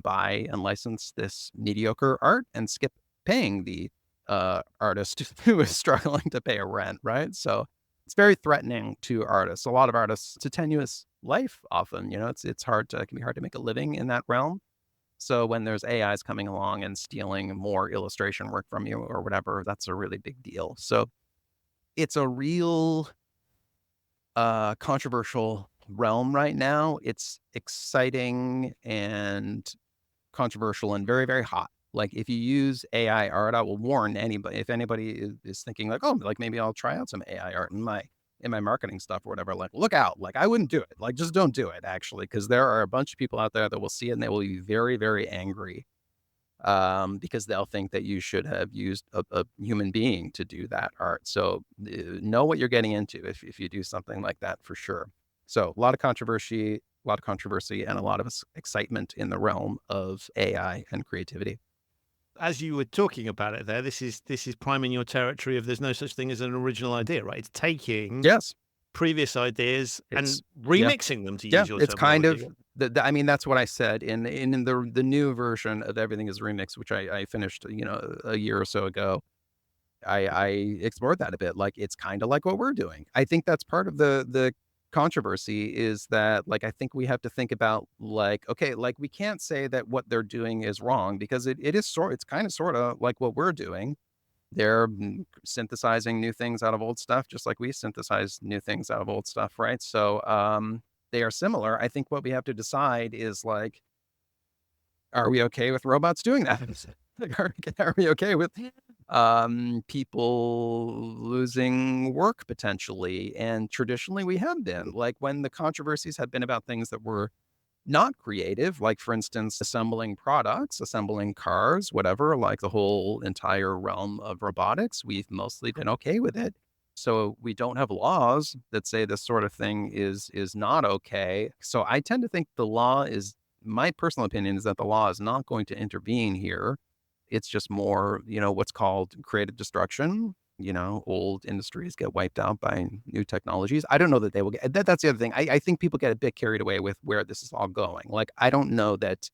buy and license this mediocre art and skip paying the artist who is struggling to pay a rent, right? So it's very threatening to artists. A lot of artists, it's a tenuous life often, it can be hard to make a living in that realm. So when there's AIs coming along and stealing more illustration work from you or whatever, that's a really big deal. So it's a real controversial realm right now. It's exciting and controversial and very, very hot. Like, if you use AI art, I will warn anybody, if anybody is thinking like, oh, like maybe I'll try out some AI art in my marketing stuff or whatever, like, look out. Like, I wouldn't do it. Like, just don't do it, actually, because there are a bunch of people out there that will see it and they will be very, very angry because they'll think that you should have used a human being to do that art. So know what you're getting into if you do something like that, for sure. So a lot of controversy and a lot of excitement in the realm of AI and creativity. As you were talking about it there, this is priming your territory of there's no such thing as an original idea, right? It's taking Yes. previous ideas and remixing them, to use your it's kind of terminology. I mean, that's what I said in the new version of Everything is Remix, which I finished a year or so ago. I explored that a bit. Like, it's kind of like what we're doing. I think that's part of the controversy, is that, like, I think we have to think about, like, okay, like, we can't say that what they're doing is wrong, because it's kind of sort of like what we're doing. They're synthesizing new things out of old stuff, just like we synthesize new things out of old stuff, right? So they are similar. I think what we have to decide is, like, are we okay with robots doing that? Like, are we okay with people losing work potentially? And traditionally we have been. Like, when the controversies have been about things that were not creative, like, for instance, assembling products, assembling cars, whatever, like the whole entire realm of robotics, we've mostly been okay with it. So we don't have laws that say this sort of thing is not okay. So I tend to think my personal opinion is that the law is not going to intervene here. It's just more, what's called creative destruction. Old industries get wiped out by new technologies. I don't know that they will get that's the other thing. I think people get a bit carried away with where this is all going. Like, I don't know that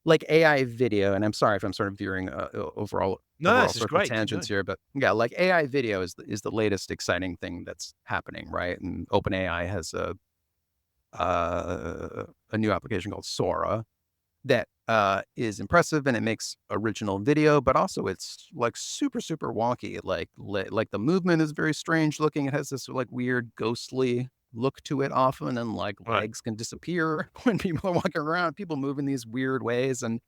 like AI video, and I'm sorry if I'm sort of veering No, overall this is sort of great. Keep tangents going. here, but yeah, like AI video is the latest exciting thing that's happening, right? And OpenAI has a new application called Sora that is impressive, and it makes original video, but also it's like super, super wonky. Like the movement is very strange looking. It has this like weird ghostly look to it often, and like Right. legs can disappear when people are walking around, people move in these weird ways. And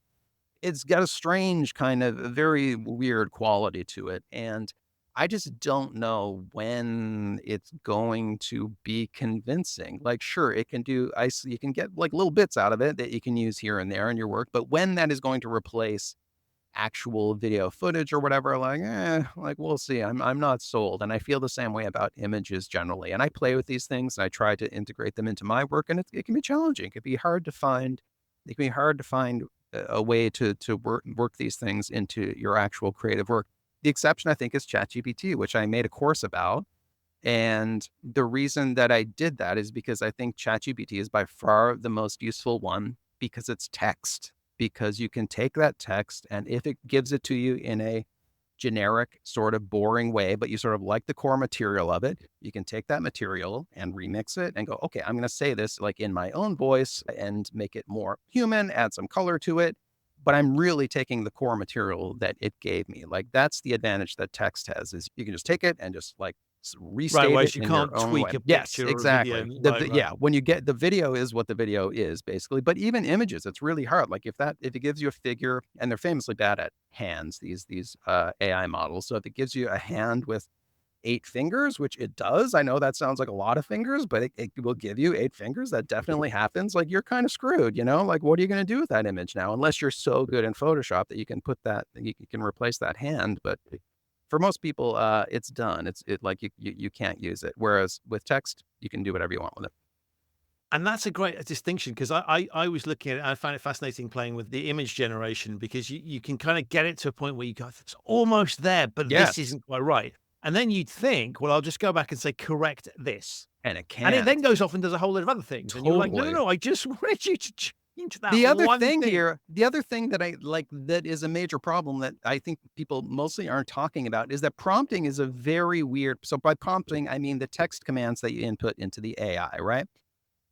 it's got a strange kind of very weird quality to it, and I just don't know when it's going to be convincing. Like, sure, it can do you can get, like, little bits out of it that you can use here and there in your work, but when that is going to replace actual video footage or whatever, like, we'll see. I'm not sold, and I feel the same way about images generally, and I play with these things, and I try to integrate them into my work, and it can be challenging. It can be hard to find a way to work these things into your actual creative work. The exception, I think, is ChatGPT, which I made a course about. And the reason that I did that is because I think ChatGPT is by far the most useful one because it's text. Because you can take that text, and if it gives it to you in a generic, sort of boring way, but you sort of like the core material of it, you can take that material and remix it and go, okay, I'm going to say this like in my own voice and make it more human, add some color to it. But I'm really taking the core material that it gave me. Like, that's the advantage that text has, is you can just take it and just like Right. restate it Whereas you in your can't own way. tweak a Yes, picture or a video. exactly. Right. Right. Yeah, when you get the video is what the video is basically. But even images, it's really hard. Like, if it gives you a figure, and they're famously bad at hands, these AI models. So if it gives you a hand with 8 fingers, which it does, I know that sounds like a lot of fingers, but it will give you 8 fingers. That definitely happens. Like, you're kind of screwed, Like, what are you going to do with that image now? Unless you're so good in Photoshop that you can you can replace that hand. But for most people, it's done. Like you can't use it. Whereas with text, you can do whatever you want with it. And that's a great distinction, because I was looking at it, I found it fascinating playing with the image generation, because you can kind of get it to a point where you go, it's almost there, but this Yes, isn't quite right. And then you'd think, well, I'll just go back and say, correct this. and it And it then can't. goes off and does a whole lot of other things. And you're like, no, no, Totally. no, I just wanted you to change that one thing. The other thing that I like that is a major problem that I think people mostly aren't talking about is that prompting is a very weird. So by prompting, I mean the text commands that you input into the AI, right?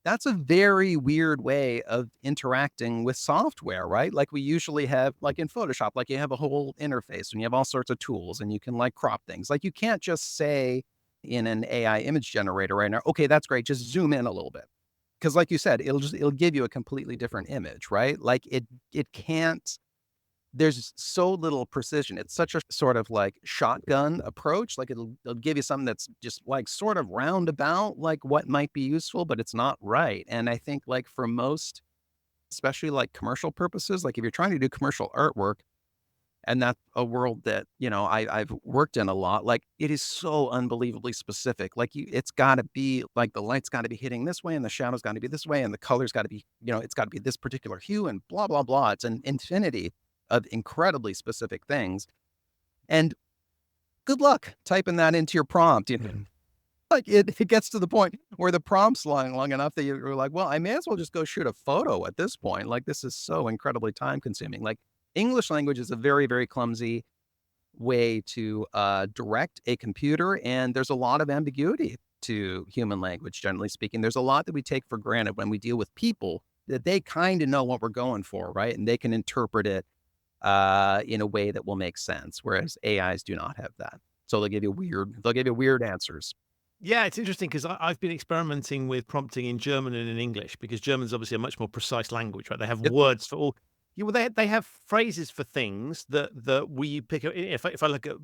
That's a very weird way of interacting with software, right? Like, we usually have, like in Photoshop, like you have a whole interface and you have all sorts of tools and you can like crop things. Like, you can't just say in an AI image generator right now, okay, that's great, just zoom in a little bit. Because like you said, it'll give you a completely different image, right? Like, it can't, there's so little precision. It's such a sort of like shotgun approach. Like, it'll give you something that's just like sort of roundabout, like what might be useful, but it's not right. And I think, like, for most, especially like commercial purposes, like if you're trying to do commercial artwork, and that's a world that, I've worked in a lot, like, it is so unbelievably specific. Like, it's got to be like the light's got to be hitting this way and the shadow's got to be this way and the color's got to be, it's got to be this particular hue and blah, blah, blah. It's an infinity of incredibly specific things. And good luck typing that into your prompt. Like, it gets to the point where the prompt's long enough that you're like, well, I may as well just go shoot a photo at this point. Like, this is so incredibly time consuming. Like, English language is a very, very clumsy way to direct a computer. And there's a lot of ambiguity to human language, generally speaking. There's a lot that we take for granted when we deal with people, that they kind of know what we're going for, right? And they can interpret it in a way that will make sense, whereas AIs do not have that. So they'll give you weird answers. Yeah, it's interesting, because I've been experimenting with prompting in German and in English, because German's obviously a much more precise language, right? They have Yep. words for all. Well, they have phrases for things that we pick up. If I look at,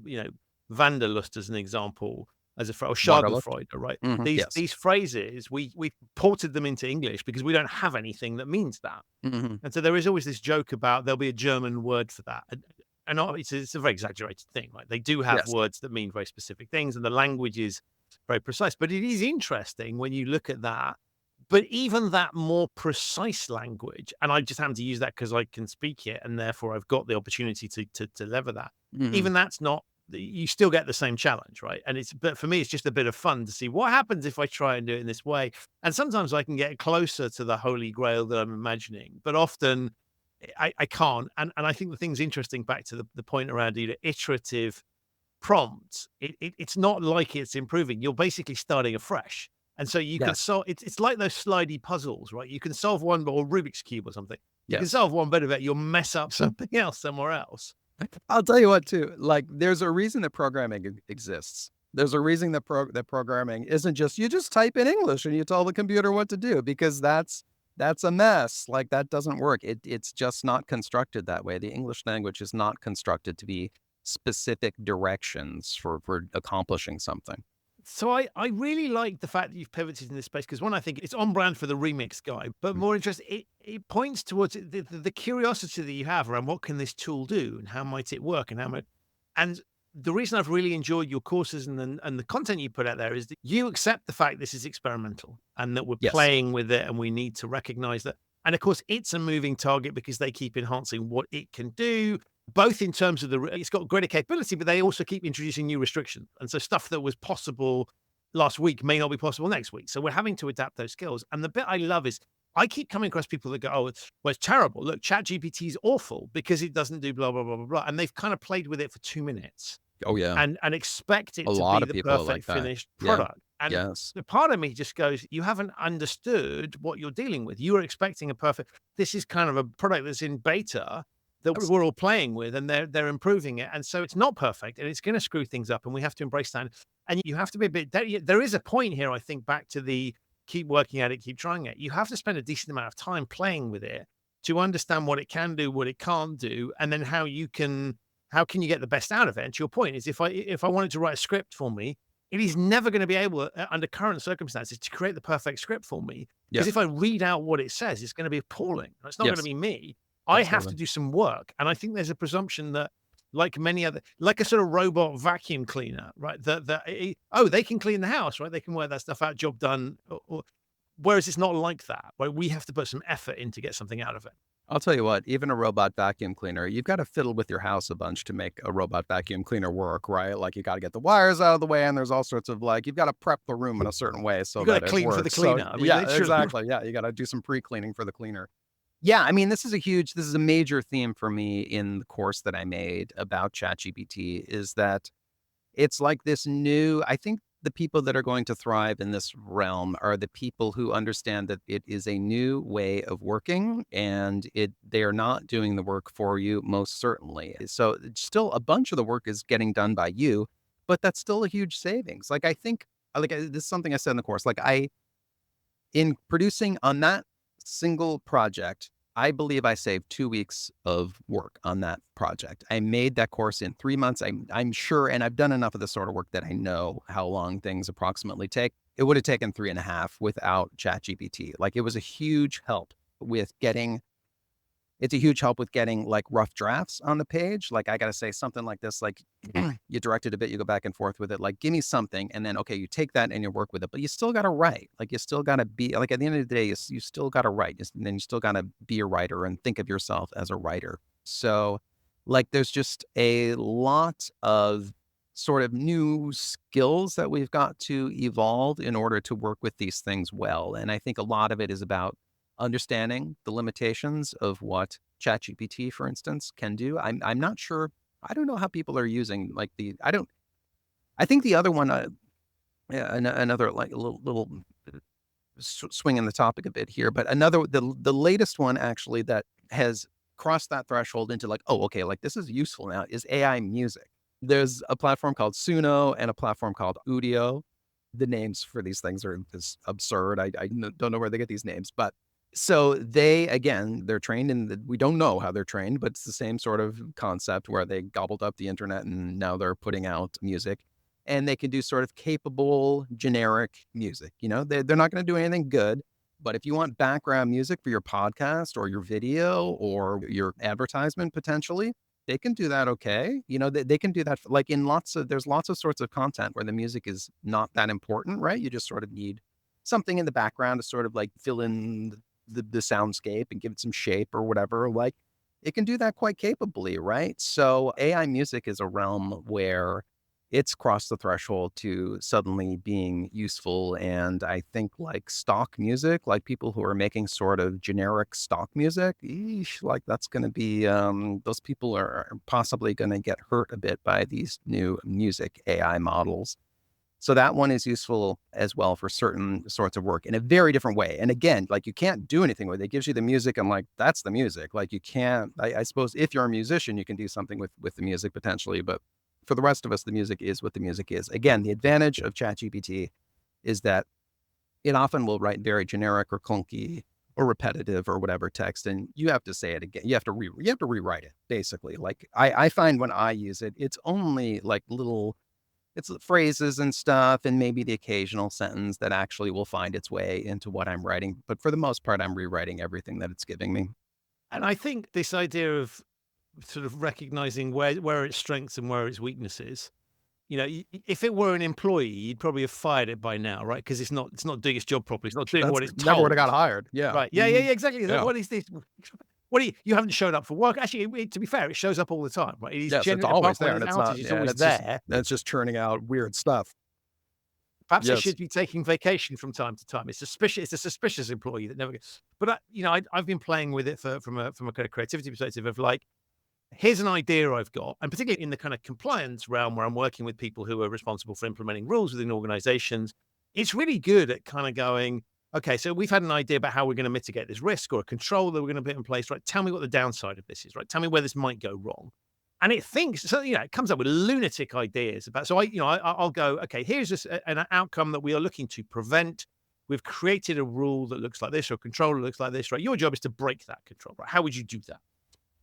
Wanderlust as an example, or Wanderlust. Schadenfreude, right? These Yes. these phrases, we ported them into English because we don't have anything that means that. Hmm. And so there is always this joke about there'll be a German word for that. And it's a very exaggerated thing, right? They do have Yes. words that mean very specific things, and the language is very precise. But it is interesting when you look at that But even that more precise language, and I just happen to use that because I can speak it, and therefore I've got the opportunity to lever that. Mhm. Even that's not, you still get the same challenge, right? And but for me, it's just a bit of fun to see what happens if I try and do it in this way. And sometimes I can get closer to the holy grail that I'm imagining, but often I can't. And I think the thing's interesting back to the point around iterative prompts. It's not like it's improving. You're basically starting afresh. And so you can Yes. solve it's like those slidey puzzles, right? You can solve one or Rubik's Cube or something. You can Yes. solve one bit of it, you'll mess up something else somewhere else. I'll tell you what too, like, there's a reason that programming exists. There's a reason that that programming isn't just you just type in English and you tell the computer what to do, because that's a mess. Like, that doesn't work. It's just not constructed that way. The English language is not constructed to be specific directions for accomplishing something. So I really like the fact that you've pivoted in this space, because one, I think it's on brand for the remix guy, but Mm. more interesting, it points towards the curiosity that you have around what can this tool do and how might it work and how much. And the reason I've really enjoyed your courses and the content you put out there is that you accept the fact this is experimental and that we're Yes. playing with it and we need to recognize that. And of course, it's a moving target because they keep enhancing what it can do, both in terms of it's got greater capability, but they also keep introducing new restrictions. And so stuff that was possible last week may not be possible next week. So we're having to adapt those skills. And the bit I love is I keep coming across people that go, oh, it's terrible. Look, ChatGPT is awful because it doesn't do blah, blah, blah, blah, blah. And they've kind of played with it for 2 minutes Oh yeah. and expect A it to lot be of the people are like perfect that. finished Yeah. product. And Yes. the part of me just goes, you haven't understood what you're dealing with. You are expecting a perfect, this is kind of a product that's in beta that Yes. we're all playing with, and they're improving it. And so it's not perfect and it's going to screw things up, and we have to embrace that. And you have to be a bit, there is a point here, I think, back to the keep working at it, keep trying it. You have to spend a decent amount of time playing with it to understand what it can do, what it can't do, and then how can you get the best out of it? And to your point is if I wanted to write a script for me, it is never going to be able, under current circumstances, to create the perfect script for me. Yeah. Because if I read out what it says, it's going to be appalling. It's not going to Yes. be me. I have to Absolutely. do some work. And I think there's a presumption that, like many other, like a sort of robot vacuum cleaner, right? Oh, they can clean the house, right? They can wear that stuff out, job done. Whereas it's not like that, right? We have to put some effort in to get something out of it. I'll tell you what, even a robot vacuum cleaner, you've got to fiddle with your house a bunch to make a robot vacuum cleaner work, right? Like, you got to get the wires out of the way, and there's all sorts of, like, you've got to prep the room in a certain way so You got that to it clean for the works. So cleaner. I mean, yeah, literally. exactly. Yeah, you got to do some pre-cleaning for the cleaner. Yeah, I mean, this is a major theme for me in the course that I made about ChatGPT, is that it's like this new, I think the people that are going to thrive in this realm are the people who understand that it is a new way of working, and they are not doing the work for you, most certainly. So still a bunch of the work is getting done by you, but that's still a huge savings. Like, I think, this is something I said in the course, like, in producing on that single project, I believe I saved 2 weeks of work on that project. I made that course in 3 months. I'm sure, and I've done enough of this sort of work that I know how long things approximately take. It would have taken 3.5 without ChatGPT. Like, it was a huge help with getting it's a huge help with getting, like, rough drafts on the page. Like, I got to say something like this, like, you direct it a bit, you go back and forth with it, like, give me something. And then, okay, you take that and you work with it, but you still got to write. Like, you still got to be, like, at the end of the day, you still got to write. And then you still got to be a writer and think of yourself as a writer. So, like, there's just a lot of sort of new skills that we've got to evolve in order to work with these things well. And I think a lot of it is about understanding the limitations of what ChatGPT, for instance, can do. I'm not sure. I don't know how people are using, like, I think the other one, yeah, another, like, a little swinging the topic a bit here, but the latest one actually that has crossed that threshold into, like, oh, okay, like, this is useful now, is AI music. There's a platform called Suno and a platform called Udio. The names for these things are just absurd. Don't know where they get these names, but so they're trained we don't know how they're trained, but it's the same sort of concept where they gobbled up the internet and now they're putting out music, and they can do sort of capable generic music. They're not going to do anything good, but if you want background music for your podcast or your video or your advertisement, potentially, they can do that. Okay. They can do that, there's lots of sorts of content where the music is not that important, right? You just sort of need something in the background to sort of like fill in the soundscape and give it some shape or whatever, like it can do that quite capably, right? So AI music is a realm where it's crossed the threshold to suddenly being useful. And I think like stock music, like people who are making sort of generic stock music, like that's going to be, those people are possibly going to get hurt a bit by these new music AI models. So that one is useful as well for certain sorts of work in a very different way. And again, like you can't do anything with it. It gives you the music and like, that's the music. Like you can't, I suppose if you're a musician, you can do something with the music potentially, but for the rest of us, the music is what the music is. Again, the advantage of ChatGPT is that it often will write very generic or clunky or repetitive or whatever text, and you have to say it again. You have to rewrite it basically. Like I find when I use it, it's only like little, it's phrases and stuff, and maybe the occasional sentence that actually will find its way into what I'm writing. But for the most part, I'm rewriting everything that it's giving me. And I think this idea of sort of recognizing where its strengths and where its weaknesses, if it were an employee, you'd probably have fired it by now, right? Because it's not doing its job properly. It's not doing what it's Never would have told. got hired. Yeah. Right. Yeah, yeah, yeah, exactly. Yeah. What is this? What you haven't shown up for work? Actually, to be fair, it shows up all the time, right? It is Yes, it's apart always from there, when and it's it's not. outage, it's Yeah, always that's just there. that's just churning out weird stuff. Perhaps it Yes. should be taking vacation from time to time. It's suspicious. It's a suspicious employee that never gets. But I've been playing with it from a kind of creativity perspective of like, here's an idea I've got, and particularly in the kind of compliance realm where I'm working with people who are responsible for implementing rules within organizations. It's really good at kind of going, okay, so we've had an idea about how we're going to mitigate this risk or a control that we're going to put in place, right? Tell me what the downside of this is, right? Tell me where this might go wrong. And it thinks, so, it comes up with lunatic ideas about, so I'll go, okay, here's just an outcome that we are looking to prevent. We've created a rule that looks like this or a control that looks like this, right? Your job is to break that control, right? How would you do that?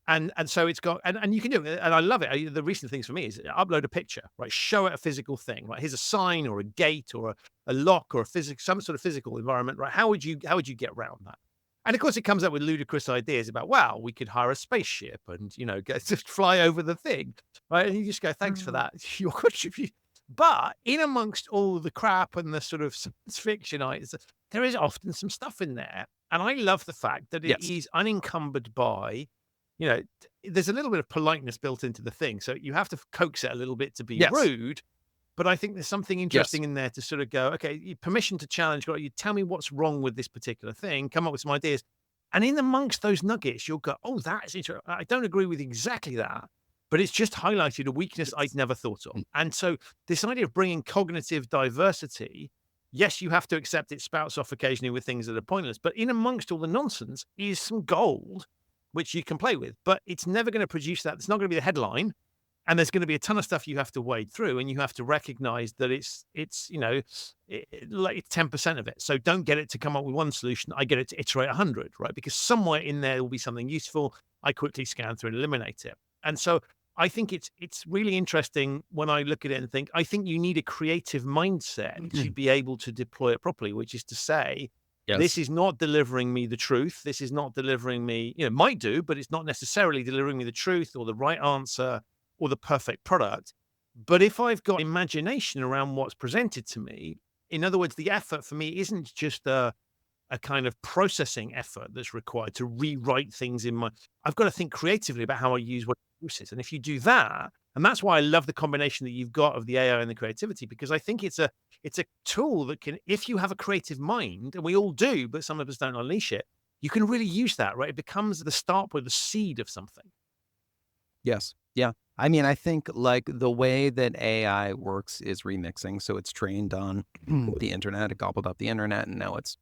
And so it's got, and you can do it, and I love it. The recent things for me is upload a picture, right? Show it a physical thing, right? Here's a sign or a gate or a lock or some sort of physical environment, right? How would you get around that? And of course, it comes up with ludicrous ideas about, wow, we could hire a spaceship and just fly over the thing, right? And you just go, thanks for that. Your contribution. But in amongst all the crap and the sort of science fiction ideas, there is often some stuff in there, and I love the fact that it is unencumbered by. There's a little bit of politeness built into the thing. So you have to coax it a little bit to be rude. But I think there's something interesting in there to sort of go, okay, permission to challenge. You tell me what's wrong with this particular thing, come up with some ideas. And in amongst those nuggets, you'll go, oh, that's interesting. I don't agree with exactly that, but it's just highlighted a weakness I'd never thought of. And so this idea of bringing cognitive diversity, yes, you have to accept it spouts off occasionally with things that are pointless, but in amongst all the nonsense is some gold which you can play with, but it's never going to produce that. It's not going to be the headline. And there's going to be a ton of stuff you have to wade through, and you have to recognize that it's like 10% of it. So don't get it to come up with one solution. I get it to iterate 100, right? Because somewhere in there will be something useful. I quickly scan through and eliminate it. And so I think it's really interesting when I look at it and think, I think you need a creative mindset to be able to deploy it properly, which is to say, this is not delivering me the truth. This is not delivering me, might do, but it's not necessarily delivering me the truth or the right answer or the perfect product. But if I've got imagination around what's presented to me, in other words, the effort for me isn't just a kind of processing effort that's required to rewrite things I've got to think creatively about how I use what it uses. And if you do that, and that's why I love the combination that you've got of the AI and the creativity, because I think it's a tool that can, if you have a creative mind, and we all do, but some of us don't unleash it, you can really use that, right? It becomes the start with the seed of something. Yes. Yeah. I mean, I think like the way that AI works is remixing. So it's trained on the internet, it gobbled up the internet, and now it's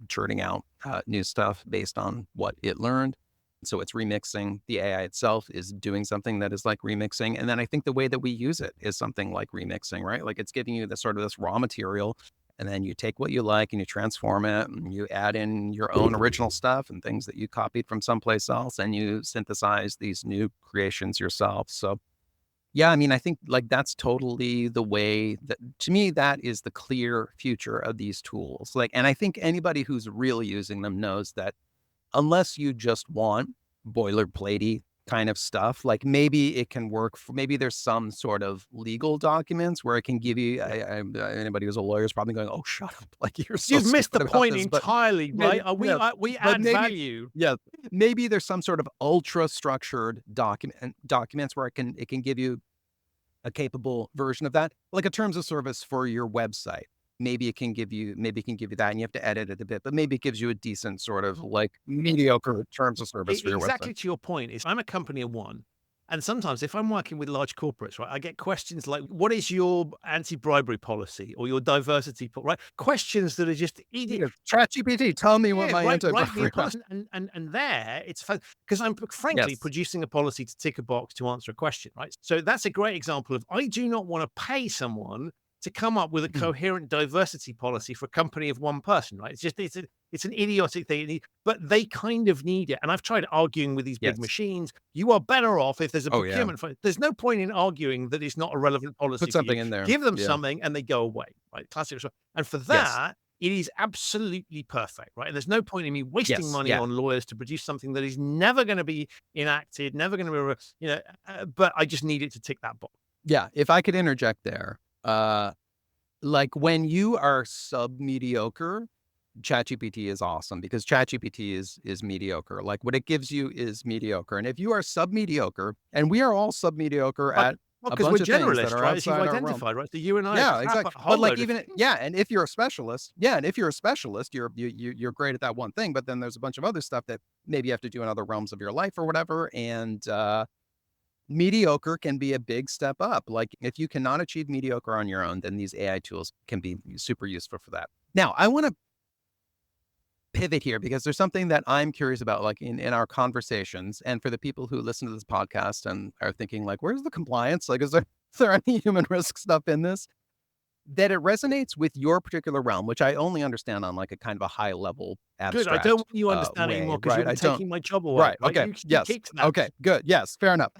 churning out new stuff based on what it learned. So it's remixing. The AI itself is doing something that is like remixing. And then I think the way that we use it is something like remixing, right? Like it's giving you this sort of this raw material, and then you take what you like and you transform it and you add in your own original stuff and things that you copied from someplace else, and you synthesize these new creations yourself. So yeah, I mean, I think like that's totally the way that, to me, that is the clear future of these tools. Like, and I think anybody who's really using them knows that unless you just want boilerplatey kind of stuff. Like maybe it can work for, maybe there's some sort of legal documents where it can give you, anybody who's a lawyer is probably going, oh, shut up. Like you're so You've missed the stupid about point this, but entirely, maybe, right? yeah, We but add maybe, value. yeah, maybe there's some sort of ultra structured documents where it can give you a capable version of that, like a terms of service for your website. Maybe it can give you that and you have to edit it a bit, but maybe it gives you a decent sort of like mediocre terms of service for your website. Exactly to your point is I'm a company of one. And sometimes if I'm working with large corporates, right, I get questions like, what is your anti-bribery policy or your diversity, right? Questions that are just Yeah, ChatGPT, tell me what my write me a anti-bribery. policy. And there it's fun because I'm frankly Yes. producing a policy to tick a box to answer a question, right? So that's a great example of I do not want to pay someone to come up with a coherent diversity policy for a company of one person, right? It's an idiotic thing, but they kind of need it. And I've tried arguing with these big Yes. machines. You are better off if there's a Oh, yeah. procurement fund. There's no point in arguing that it's not a relevant policy Put for something you. in there. Give them Yeah. something and they go away, right? Classic. And for Yes. that, it is absolutely perfect, right? And there's no point in me wasting Yes. money Yeah. on lawyers to produce something that is never going to be enacted, never going to be, but I just need it to tick that box. Yeah. If I could interject there, like when you are sub-mediocre, ChatGPT is awesome because ChatGPT is mediocre. Like what it gives you is mediocre. And if you are sub-mediocre, and we are all sub-mediocre at a Because we're bunch of things that generalists, are right? As you've outside our realm. identified, right? So you and I, Yeah, are exactly. a whole But like load of even things. yeah, and if you're a specialist, you're great at that one thing. But then there's a bunch of other stuff that maybe you have to do in other realms of your life or whatever. And mediocre can be a big step up. Like if you cannot achieve mediocre on your own, then these AI tools can be super useful for that. Now, I want to pivot here because there's something that I'm curious about, like in our conversations, and for the people who listen to this podcast and are thinking, like, where's the compliance? Like, is there any human risk stuff in this? That it resonates with your particular realm, which I only understand on like a kind of a high level Good. I abstract don't want you understanding way, more because right? you're I don't. taking my job away. Right. Okay. You Yes. keep that. Okay. Good. Yes. Fair enough.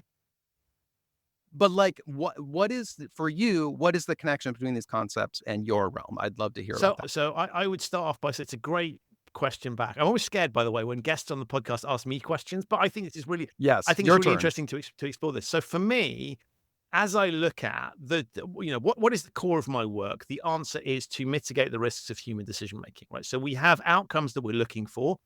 But like, what is for you? What is the connection between these concepts and your realm? I'd love to hear about that. So I would start off by saying it's a great question back. I'm always scared, by the way, when guests on the podcast ask me questions, but I think this is really, Yes. I think your it's really turn. interesting to explore this. So for me, as I look at what is the core of my work, the answer is to mitigate the risks of human decision making, right? So we have outcomes that we're looking for.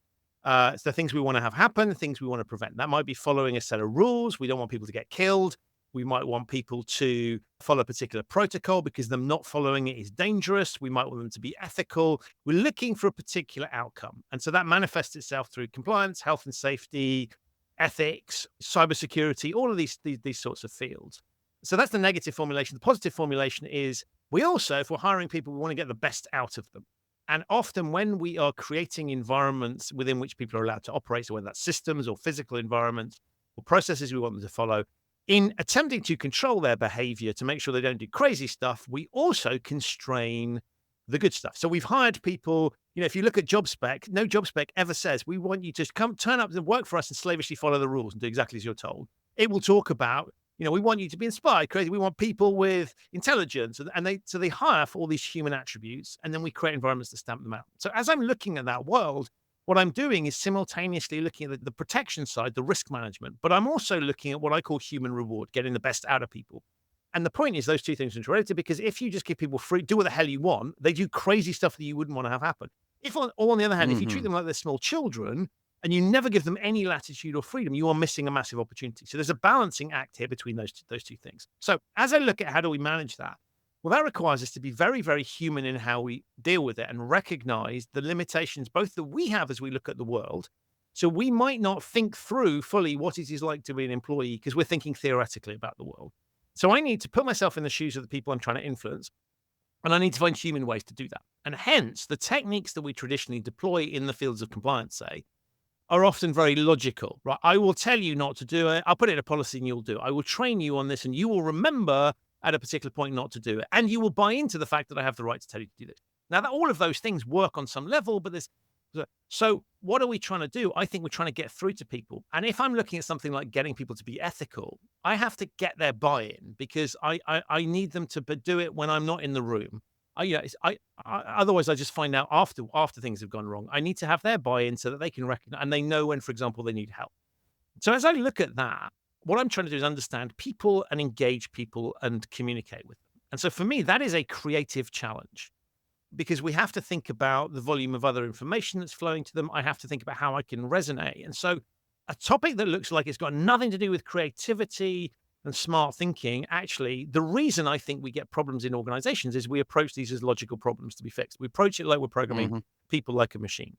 It's the things we want to have happen, the things we want to prevent. That might be following a set of rules. We don't want people to get killed. We might want people to follow a particular protocol because them not following it is dangerous. We might want them to be ethical. We're looking for a particular outcome. And so that manifests itself through compliance, health and safety, ethics, cybersecurity, all of these sorts of fields. So that's the negative formulation. The positive formulation is we also, if we're hiring people, we want to get the best out of them. And often when we are creating environments within which people are allowed to operate, so whether that's systems or physical environments or processes we want them to follow, in attempting to control their behavior to make sure they don't do crazy stuff, we also constrain the good stuff. So we've hired people, if you look at job spec, no job spec ever says, we want you to turn up and work for us and slavishly follow the rules and do exactly as you're told. It will talk about, we want you to be inspired, crazy. We want people with intelligence. And they hire for all these human attributes, and then we create environments to stamp them out. So as I'm looking at that world, what I'm doing is simultaneously looking at the protection side, the risk management, but I'm also looking at what I call human reward, getting the best out of people. And the point is those two things are interrelated because if you just give people free, do what the hell you want, they do crazy stuff that you wouldn't want to have happen. On the other hand, if you treat them like they're small children and you never give them any latitude or freedom, you are missing a massive opportunity. So there's a balancing act here between those two things. So as I look at how do we manage that, well, that requires us to be very, very human in how we deal with it and recognize the limitations, both that we have as we look at the world. So we might not think through fully what it is like to be an employee because we're thinking theoretically about the world. So I need to put myself in the shoes of the people I'm trying to influence, and I need to find human ways to do that. And hence, the techniques that we traditionally deploy in the fields of compliance, say, are often very logical, right? I will tell you not to do it. I'll put it in a policy and you'll do it. I will train you on this and you will remember at a particular point not to do it. And you will buy into the fact that I have the right to tell you to do this. Now, all of those things work on some level, but so what are we trying to do? I think we're trying to get through to people. And if I'm looking at something like getting people to be ethical, I have to get their buy-in because I need them to do it when I'm not in the room. Otherwise, I just find out after things have gone wrong. I need to have their buy-in so that they can recognize and they know when, for example, they need help. So as I look at that, what I'm trying to do is understand people and engage people and communicate with them. And so for me, that is a creative challenge because we have to think about the volume of other information that's flowing to them. I have to think about how I can resonate. And so a topic that looks like it's got nothing to do with creativity and smart thinking, actually, the reason I think we get problems in organizations is we approach these as logical problems to be fixed. We approach it like we're programming people like a machine.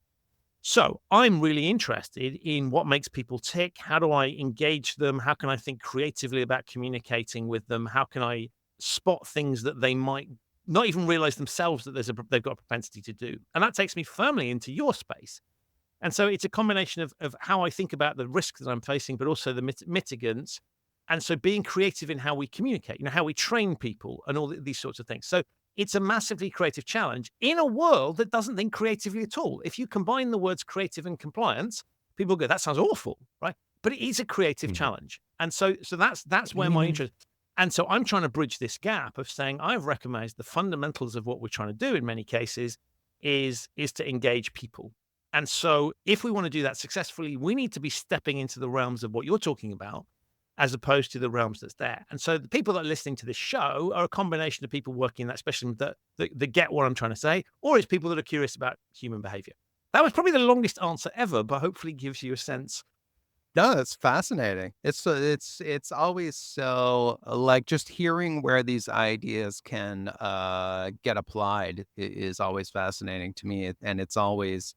So I'm really interested in what makes people tick. How do I engage them? How can I think creatively about communicating with them? How can I spot things that they might not even realize themselves that they've got a propensity to do? And that takes me firmly into your space. And so it's a combination of how I think about the risks that I'm facing, but also the mitigants. And so being creative in how we communicate, how we train people and all these sorts of things. So it's a massively creative challenge in a world that doesn't think creatively at all. If you combine the words creative and compliance, people go, that sounds awful, right? But it is a creative challenge. And so that's where my interest. And so I'm trying to bridge this gap of saying I've recognized the fundamentals of what we're trying to do in many cases is to engage people. And so if we want to do that successfully, we need to be stepping into the realms of what you're talking about, as opposed to the realms that's there. And so the people that are listening to this show are a combination of people working in that specialism that get what I'm trying to say, or it's people that are curious about human behavior. That was probably the longest answer ever, but hopefully gives you a sense. No, it's fascinating. It's always so like just hearing where these ideas can get applied is always fascinating to me, and it's always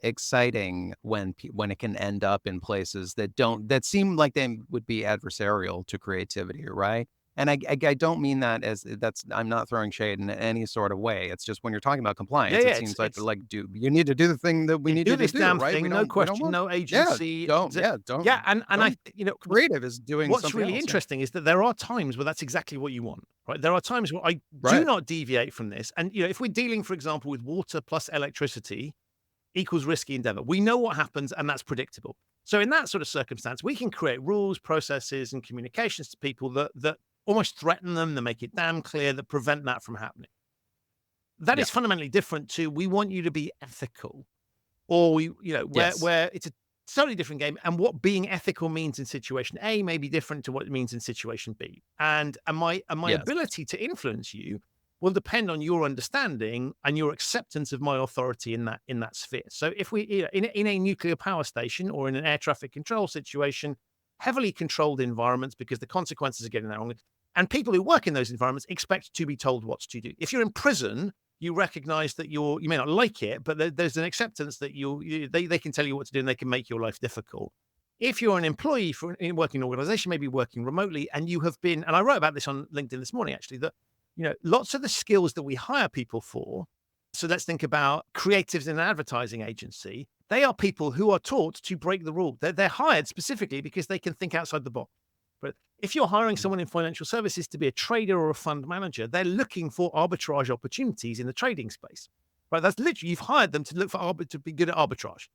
exciting when it can end up in places that seem like they would be adversarial to creativity, right? And I don't mean that as I'm not throwing shade in any sort of way. It's just when you're talking about compliance, it seems like you need to do the thing that we need do to this do, damn right? thing, no question, no agency. Don't. And Creative is doing what's something really else, interesting is that there are times where that's exactly what you want, right? There are times where I do not deviate from this. And if we're dealing, for example, with water plus electricity equals risky endeavor, we know what happens and that's predictable. So in that sort of circumstance, we can create rules, processes, and communications to people that almost threaten them, that make it damn clear, that prevent that from happening. That is fundamentally different to we want you to be ethical, or where it's a totally different game. And what being ethical means in situation A may be different to what it means in situation B. And my ability to influence you will depend on your understanding and your acceptance of my authority in that sphere. So if we in a nuclear power station or in an air traffic control situation, heavily controlled environments because the consequences are getting that wrong. And people who work in those environments expect to be told what to do. If you're in prison, you recognize that you may not like it, but there's an acceptance that they can tell you what to do and they can make your life difficult. If you're an employee for a working organization, maybe working remotely, and you have been, and I wrote about this on LinkedIn this morning, actually, that lots of the skills that we hire people for. So let's think about creatives in an advertising agency. They are people who are taught to break the rule. They're hired specifically because they can think outside the box. But if you're hiring someone in financial services to be a trader or a fund manager, they're looking for arbitrage opportunities in the trading space, right? That's literally, you've hired them to look for to be good at arbitrage.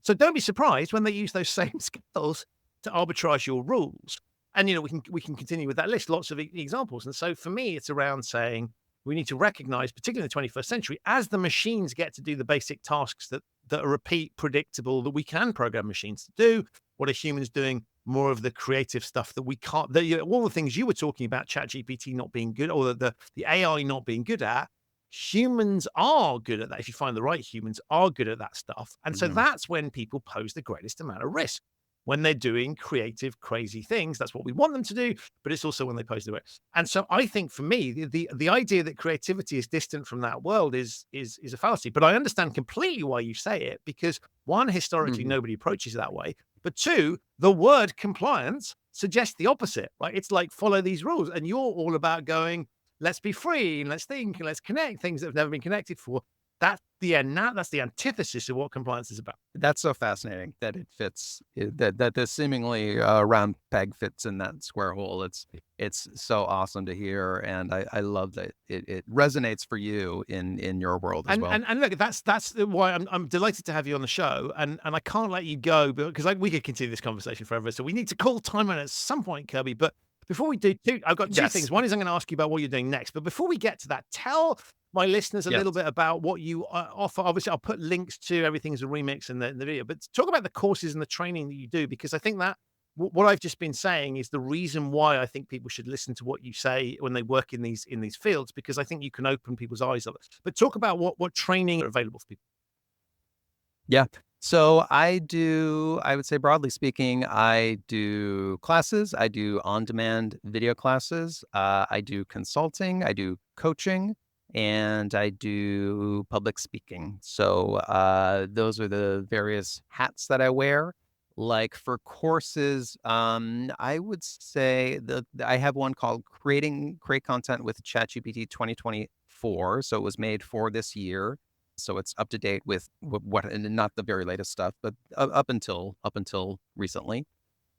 So don't be surprised when they use those same skills to arbitrage your rules. And, we can continue with that list, lots of examples. And so for me, it's around saying we need to recognize, particularly in the 21st century, as the machines get to do the basic tasks that are repeat, predictable, that we can program machines to do, what are humans doing? More of the creative stuff that we can't, all the things you were talking about, ChatGPT not being good, or the AI not being good at, humans are good at that. If you find the right humans are good at that stuff. And so that's when people pose the greatest amount of risk. When they're doing creative, crazy things, that's what we want them to do, but it's also when they pose the risk. And so I think for me, the idea that creativity is distant from that world is a fallacy. But I understand completely why you say it, because one, historically, nobody approaches it that way. But two, the word compliance suggests the opposite, right? It's like, follow these rules. And you're all about going, let's be free and let's think and let's connect things that have never been connected for. That's the antithesis of what compliance is about. That's so fascinating that it fits, that the seemingly round peg fits in that square hole. It's so awesome to hear, and I love that it resonates for you in your world as well. And look, that's why I'm delighted to have you on the show, and I can't let you go because we could continue this conversation forever. So we need to call time on it at some point, Kirby. But before we do, I've got two things. One is I'm going to ask you about what you're doing next. But before we get to that, tell my listeners a little Yes. bit about what you offer? Obviously, I'll put links to Everything as a Remix in the video, but talk about the courses and the training that you do, because I think that what I've just been saying is the reason why I think people should listen to what you say when they work in these fields, because I think you can open people's eyes on it. But talk about what training are available for people. Yeah. So I would say broadly speaking, I do classes, I do on-demand video classes, I do consulting, I do coaching, and I do public speaking. So those are the various hats that I wear. Like for courses, I would say I have one called Create Content with ChatGPT 2024. So it was made for this year, so it's up to date with what, and not the very latest stuff, but up until recently,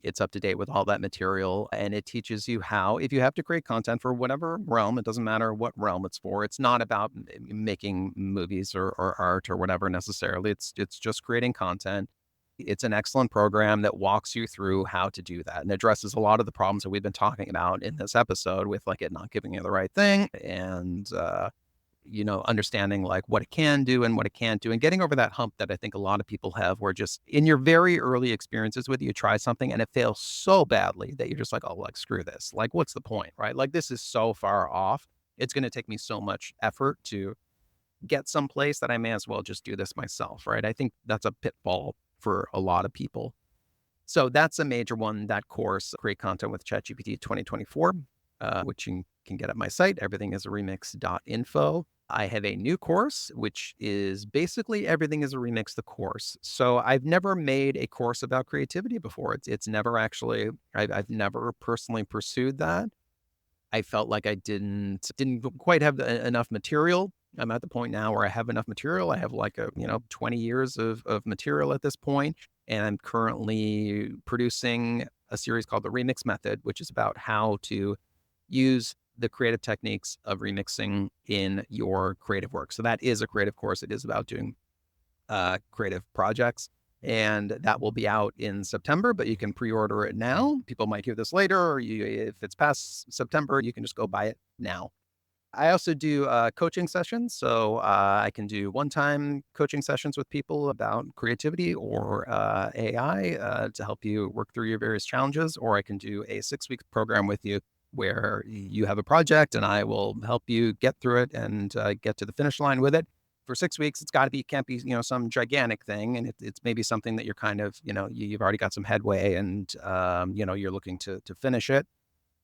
it's up to date with all that material, and it teaches you how, if you have to create content for whatever realm, it doesn't matter what realm it's for. It's not about making movies or art or whatever necessarily. It's just creating content. It's an excellent program that walks you through how to do that and addresses a lot of the problems that we've been talking about in this episode, with like it not giving you the right thing, and understanding like what it can do and what it can't do, and getting over that hump that I think a lot of people have, where just in your very early experiences with it, you try something and it fails so badly that you're just like, oh, like, screw this. Like, what's the point, right? Like, this is so far off. It's going to take me so much effort to get someplace that I may as well just do this myself, right? I think that's a pitfall for a lot of people. So that's a major one, that course, Create Content with ChatGPT 2024, which you can get at my site, everythingisaremix.info. I have a new course, which is basically Everything is a Remix, the course. So I've never made a course about creativity before. It's never actually, I've never personally pursued that. I felt like I didn't quite have enough material. I'm at the point now where I have enough material. I have like 20 years of material at this point, and I'm currently producing a series called The Remix Method, which is about how to use the creative techniques of remixing in your creative work. So that is a creative course. It is about doing creative projects. And that will be out in September, but you can pre-order it now. People might hear this later, or if it's past September, you can just go buy it now. I also do coaching sessions. So I can do one-time coaching sessions with people about creativity or AI to help you work through your various challenges, or I can do a 6-week program with you where you have a project and I will help you get through it and get to the finish line with it. For 6 weeks, can't be, some gigantic thing. And it's maybe something that you're kind of, you've already got some headway and, you're looking to finish it,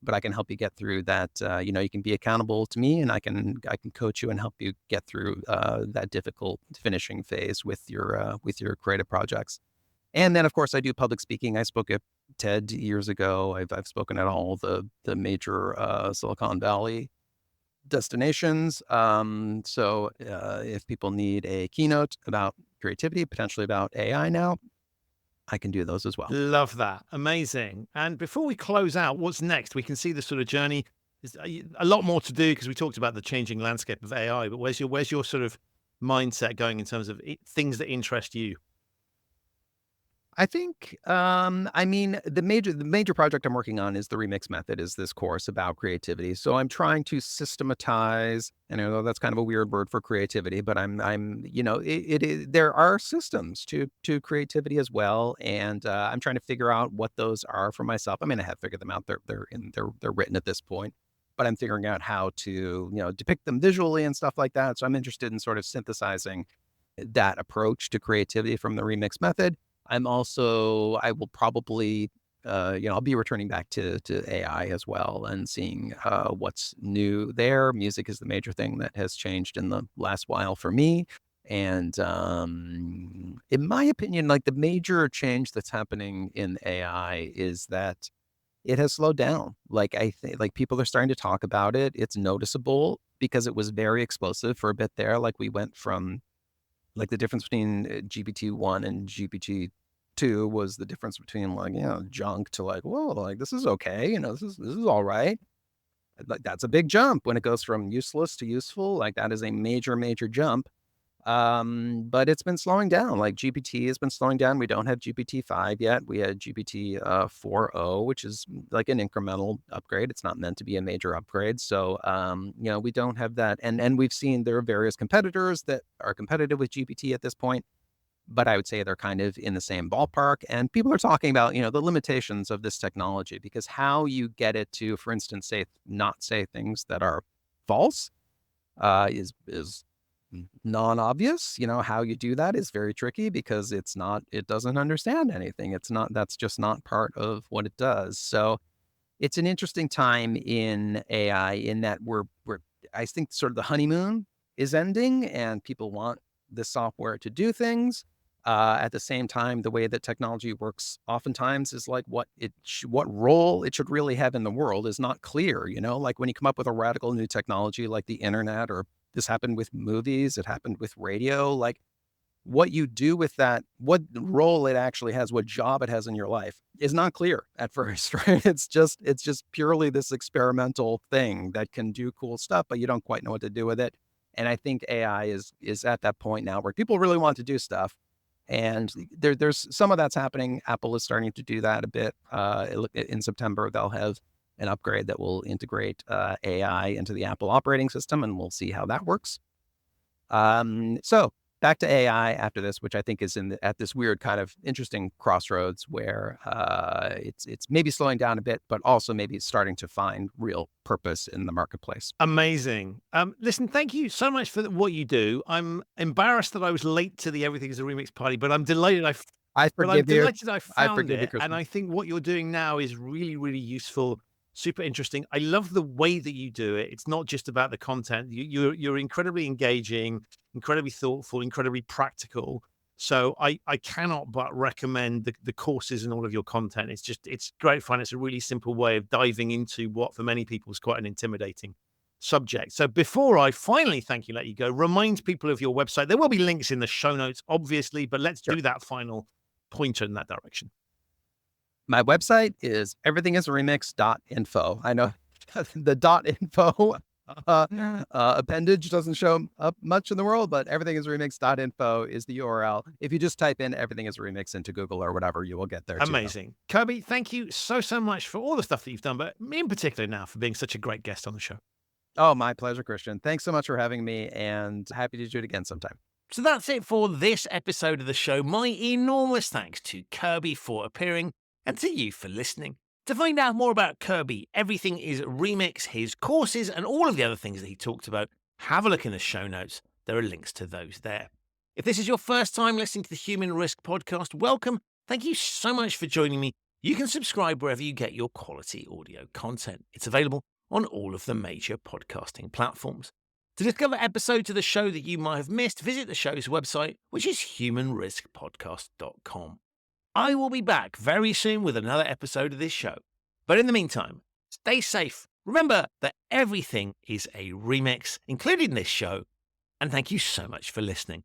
but I can help you get through that. You can be accountable to me, and I can coach you and help you get through that difficult finishing phase with your creative projects. And then, of course, I do public speaking. I spoke at TED years ago. I've spoken at all the major Silicon Valley destinations. So if people need a keynote about creativity, potentially about AI now, I can do those as well. Love that. Amazing. And before we close out, what's next? We can see the sort of journey. There's a lot more to do, because we talked about the changing landscape of AI, but where's your sort of mindset going in terms of things that interest you? I think, the major project I'm working on is the Remix Method, is this course about creativity. So I'm trying to systematize, and I know that's kind of a weird word for creativity, but there are systems to creativity as well, and I'm trying to figure out what those are for myself. I mean, I have figured them out; they're written at this point, but I'm figuring out how to depict them visually and stuff like that. So I'm interested in sort of synthesizing that approach to creativity from the Remix Method. I will probably, I'll be returning back to AI as well and seeing what's new there. Music is the major thing that has changed in the last while for me. And in my opinion, like, the major change that's happening in AI is that it has slowed down. Like, I think, like, people are starting to talk about it. It's noticeable because it was very explosive for a bit there. Like, we went from, like, the difference between GPT-1 and GPT-2 was the difference between, like, junk to, like, whoa, like, this is okay. This is all right. Like, that's a big jump when it goes from useless to useful. Like, that is a major, major jump. But it's been slowing down. Like GPT has been slowing down. We don't have GPT-5 yet. We had GPT 4.0, which is like an incremental upgrade. It's not meant to be a major upgrade. So, we don't have that. And we've seen there are various competitors that are competitive with GPT at this point, but I would say they're kind of in the same ballpark. And people are talking about, the limitations of this technology, because how you get it to, for instance, not say things that are false is non-obvious. How you do that is very tricky because it doesn't understand anything. That's just not part of what it does. So it's an interesting time in AI in that I think sort of the honeymoon is ending and people want the software to do things. At the same time, the way that technology works oftentimes is like what role it should really have in the world is not clear. Like when you come up with a radical new technology like the internet, or this happened with movies, it happened with radio, like what you do with that, what role it actually has, what job it has in your life is not clear at first, right? It's just purely this experimental thing that can do cool stuff, but you don't quite know what to do with it. And I think AI is at that point now where people really want to do stuff. And there's some of that's happening. Apple is starting to do that a bit. In September, they'll have an upgrade that will integrate AI into the Apple operating system, and we'll see how that works. So back to AI after this, which I think is at this weird kind of interesting crossroads where it's maybe slowing down a bit, but also maybe it's starting to find real purpose in the marketplace. Amazing. Listen, thank you so much for what you do. I'm embarrassed that I was late to the Everything is a Remix party, but I'm delighted I but I'm forgive you. delighted I I found forgive you, it. Kristen. And I think what you're doing now is really, really useful, super interesting. I love the way that you do it. It's not just about the content. You're incredibly engaging, incredibly thoughtful, incredibly practical. So I cannot but recommend the courses and all of your content. It's great fun. It's a really simple way of diving into what for many people is quite an intimidating subject. So before I finally thank you, let you go, remind people of your website. There will be links in the show notes, obviously, but let's Sure. do that final pointer in that direction. My website is everythingisaremix.info. I know the .info appendage doesn't show up much in the world, but everythingisaremix.info is the URL. If you just type in Everything is a Remix into Google or whatever, you will get there too. Amazing. Kirby, thank you so much for all the stuff that you've done, but in particular now for being such a great guest on the show. Oh, my pleasure, Christian. Thanks so much for having me, and happy to do it again sometime. So that's it for this episode of the show. My enormous thanks to Kirby for appearing and to you for listening. To find out more about Kirby, Everything is Remix, his courses, and all of the other things that he talked about, have a look in the show notes. There are links to those there. If this is your first time listening to the Human Risk podcast, welcome. Thank you so much for joining me. You can subscribe wherever you get your quality audio content. It's available on all of the major podcasting platforms. To discover episodes of the show that you might have missed, visit the show's website, which is humanriskpodcast.com. I will be back very soon with another episode of this show. But in the meantime, stay safe. Remember that everything is a remix, including this show. And thank you so much for listening.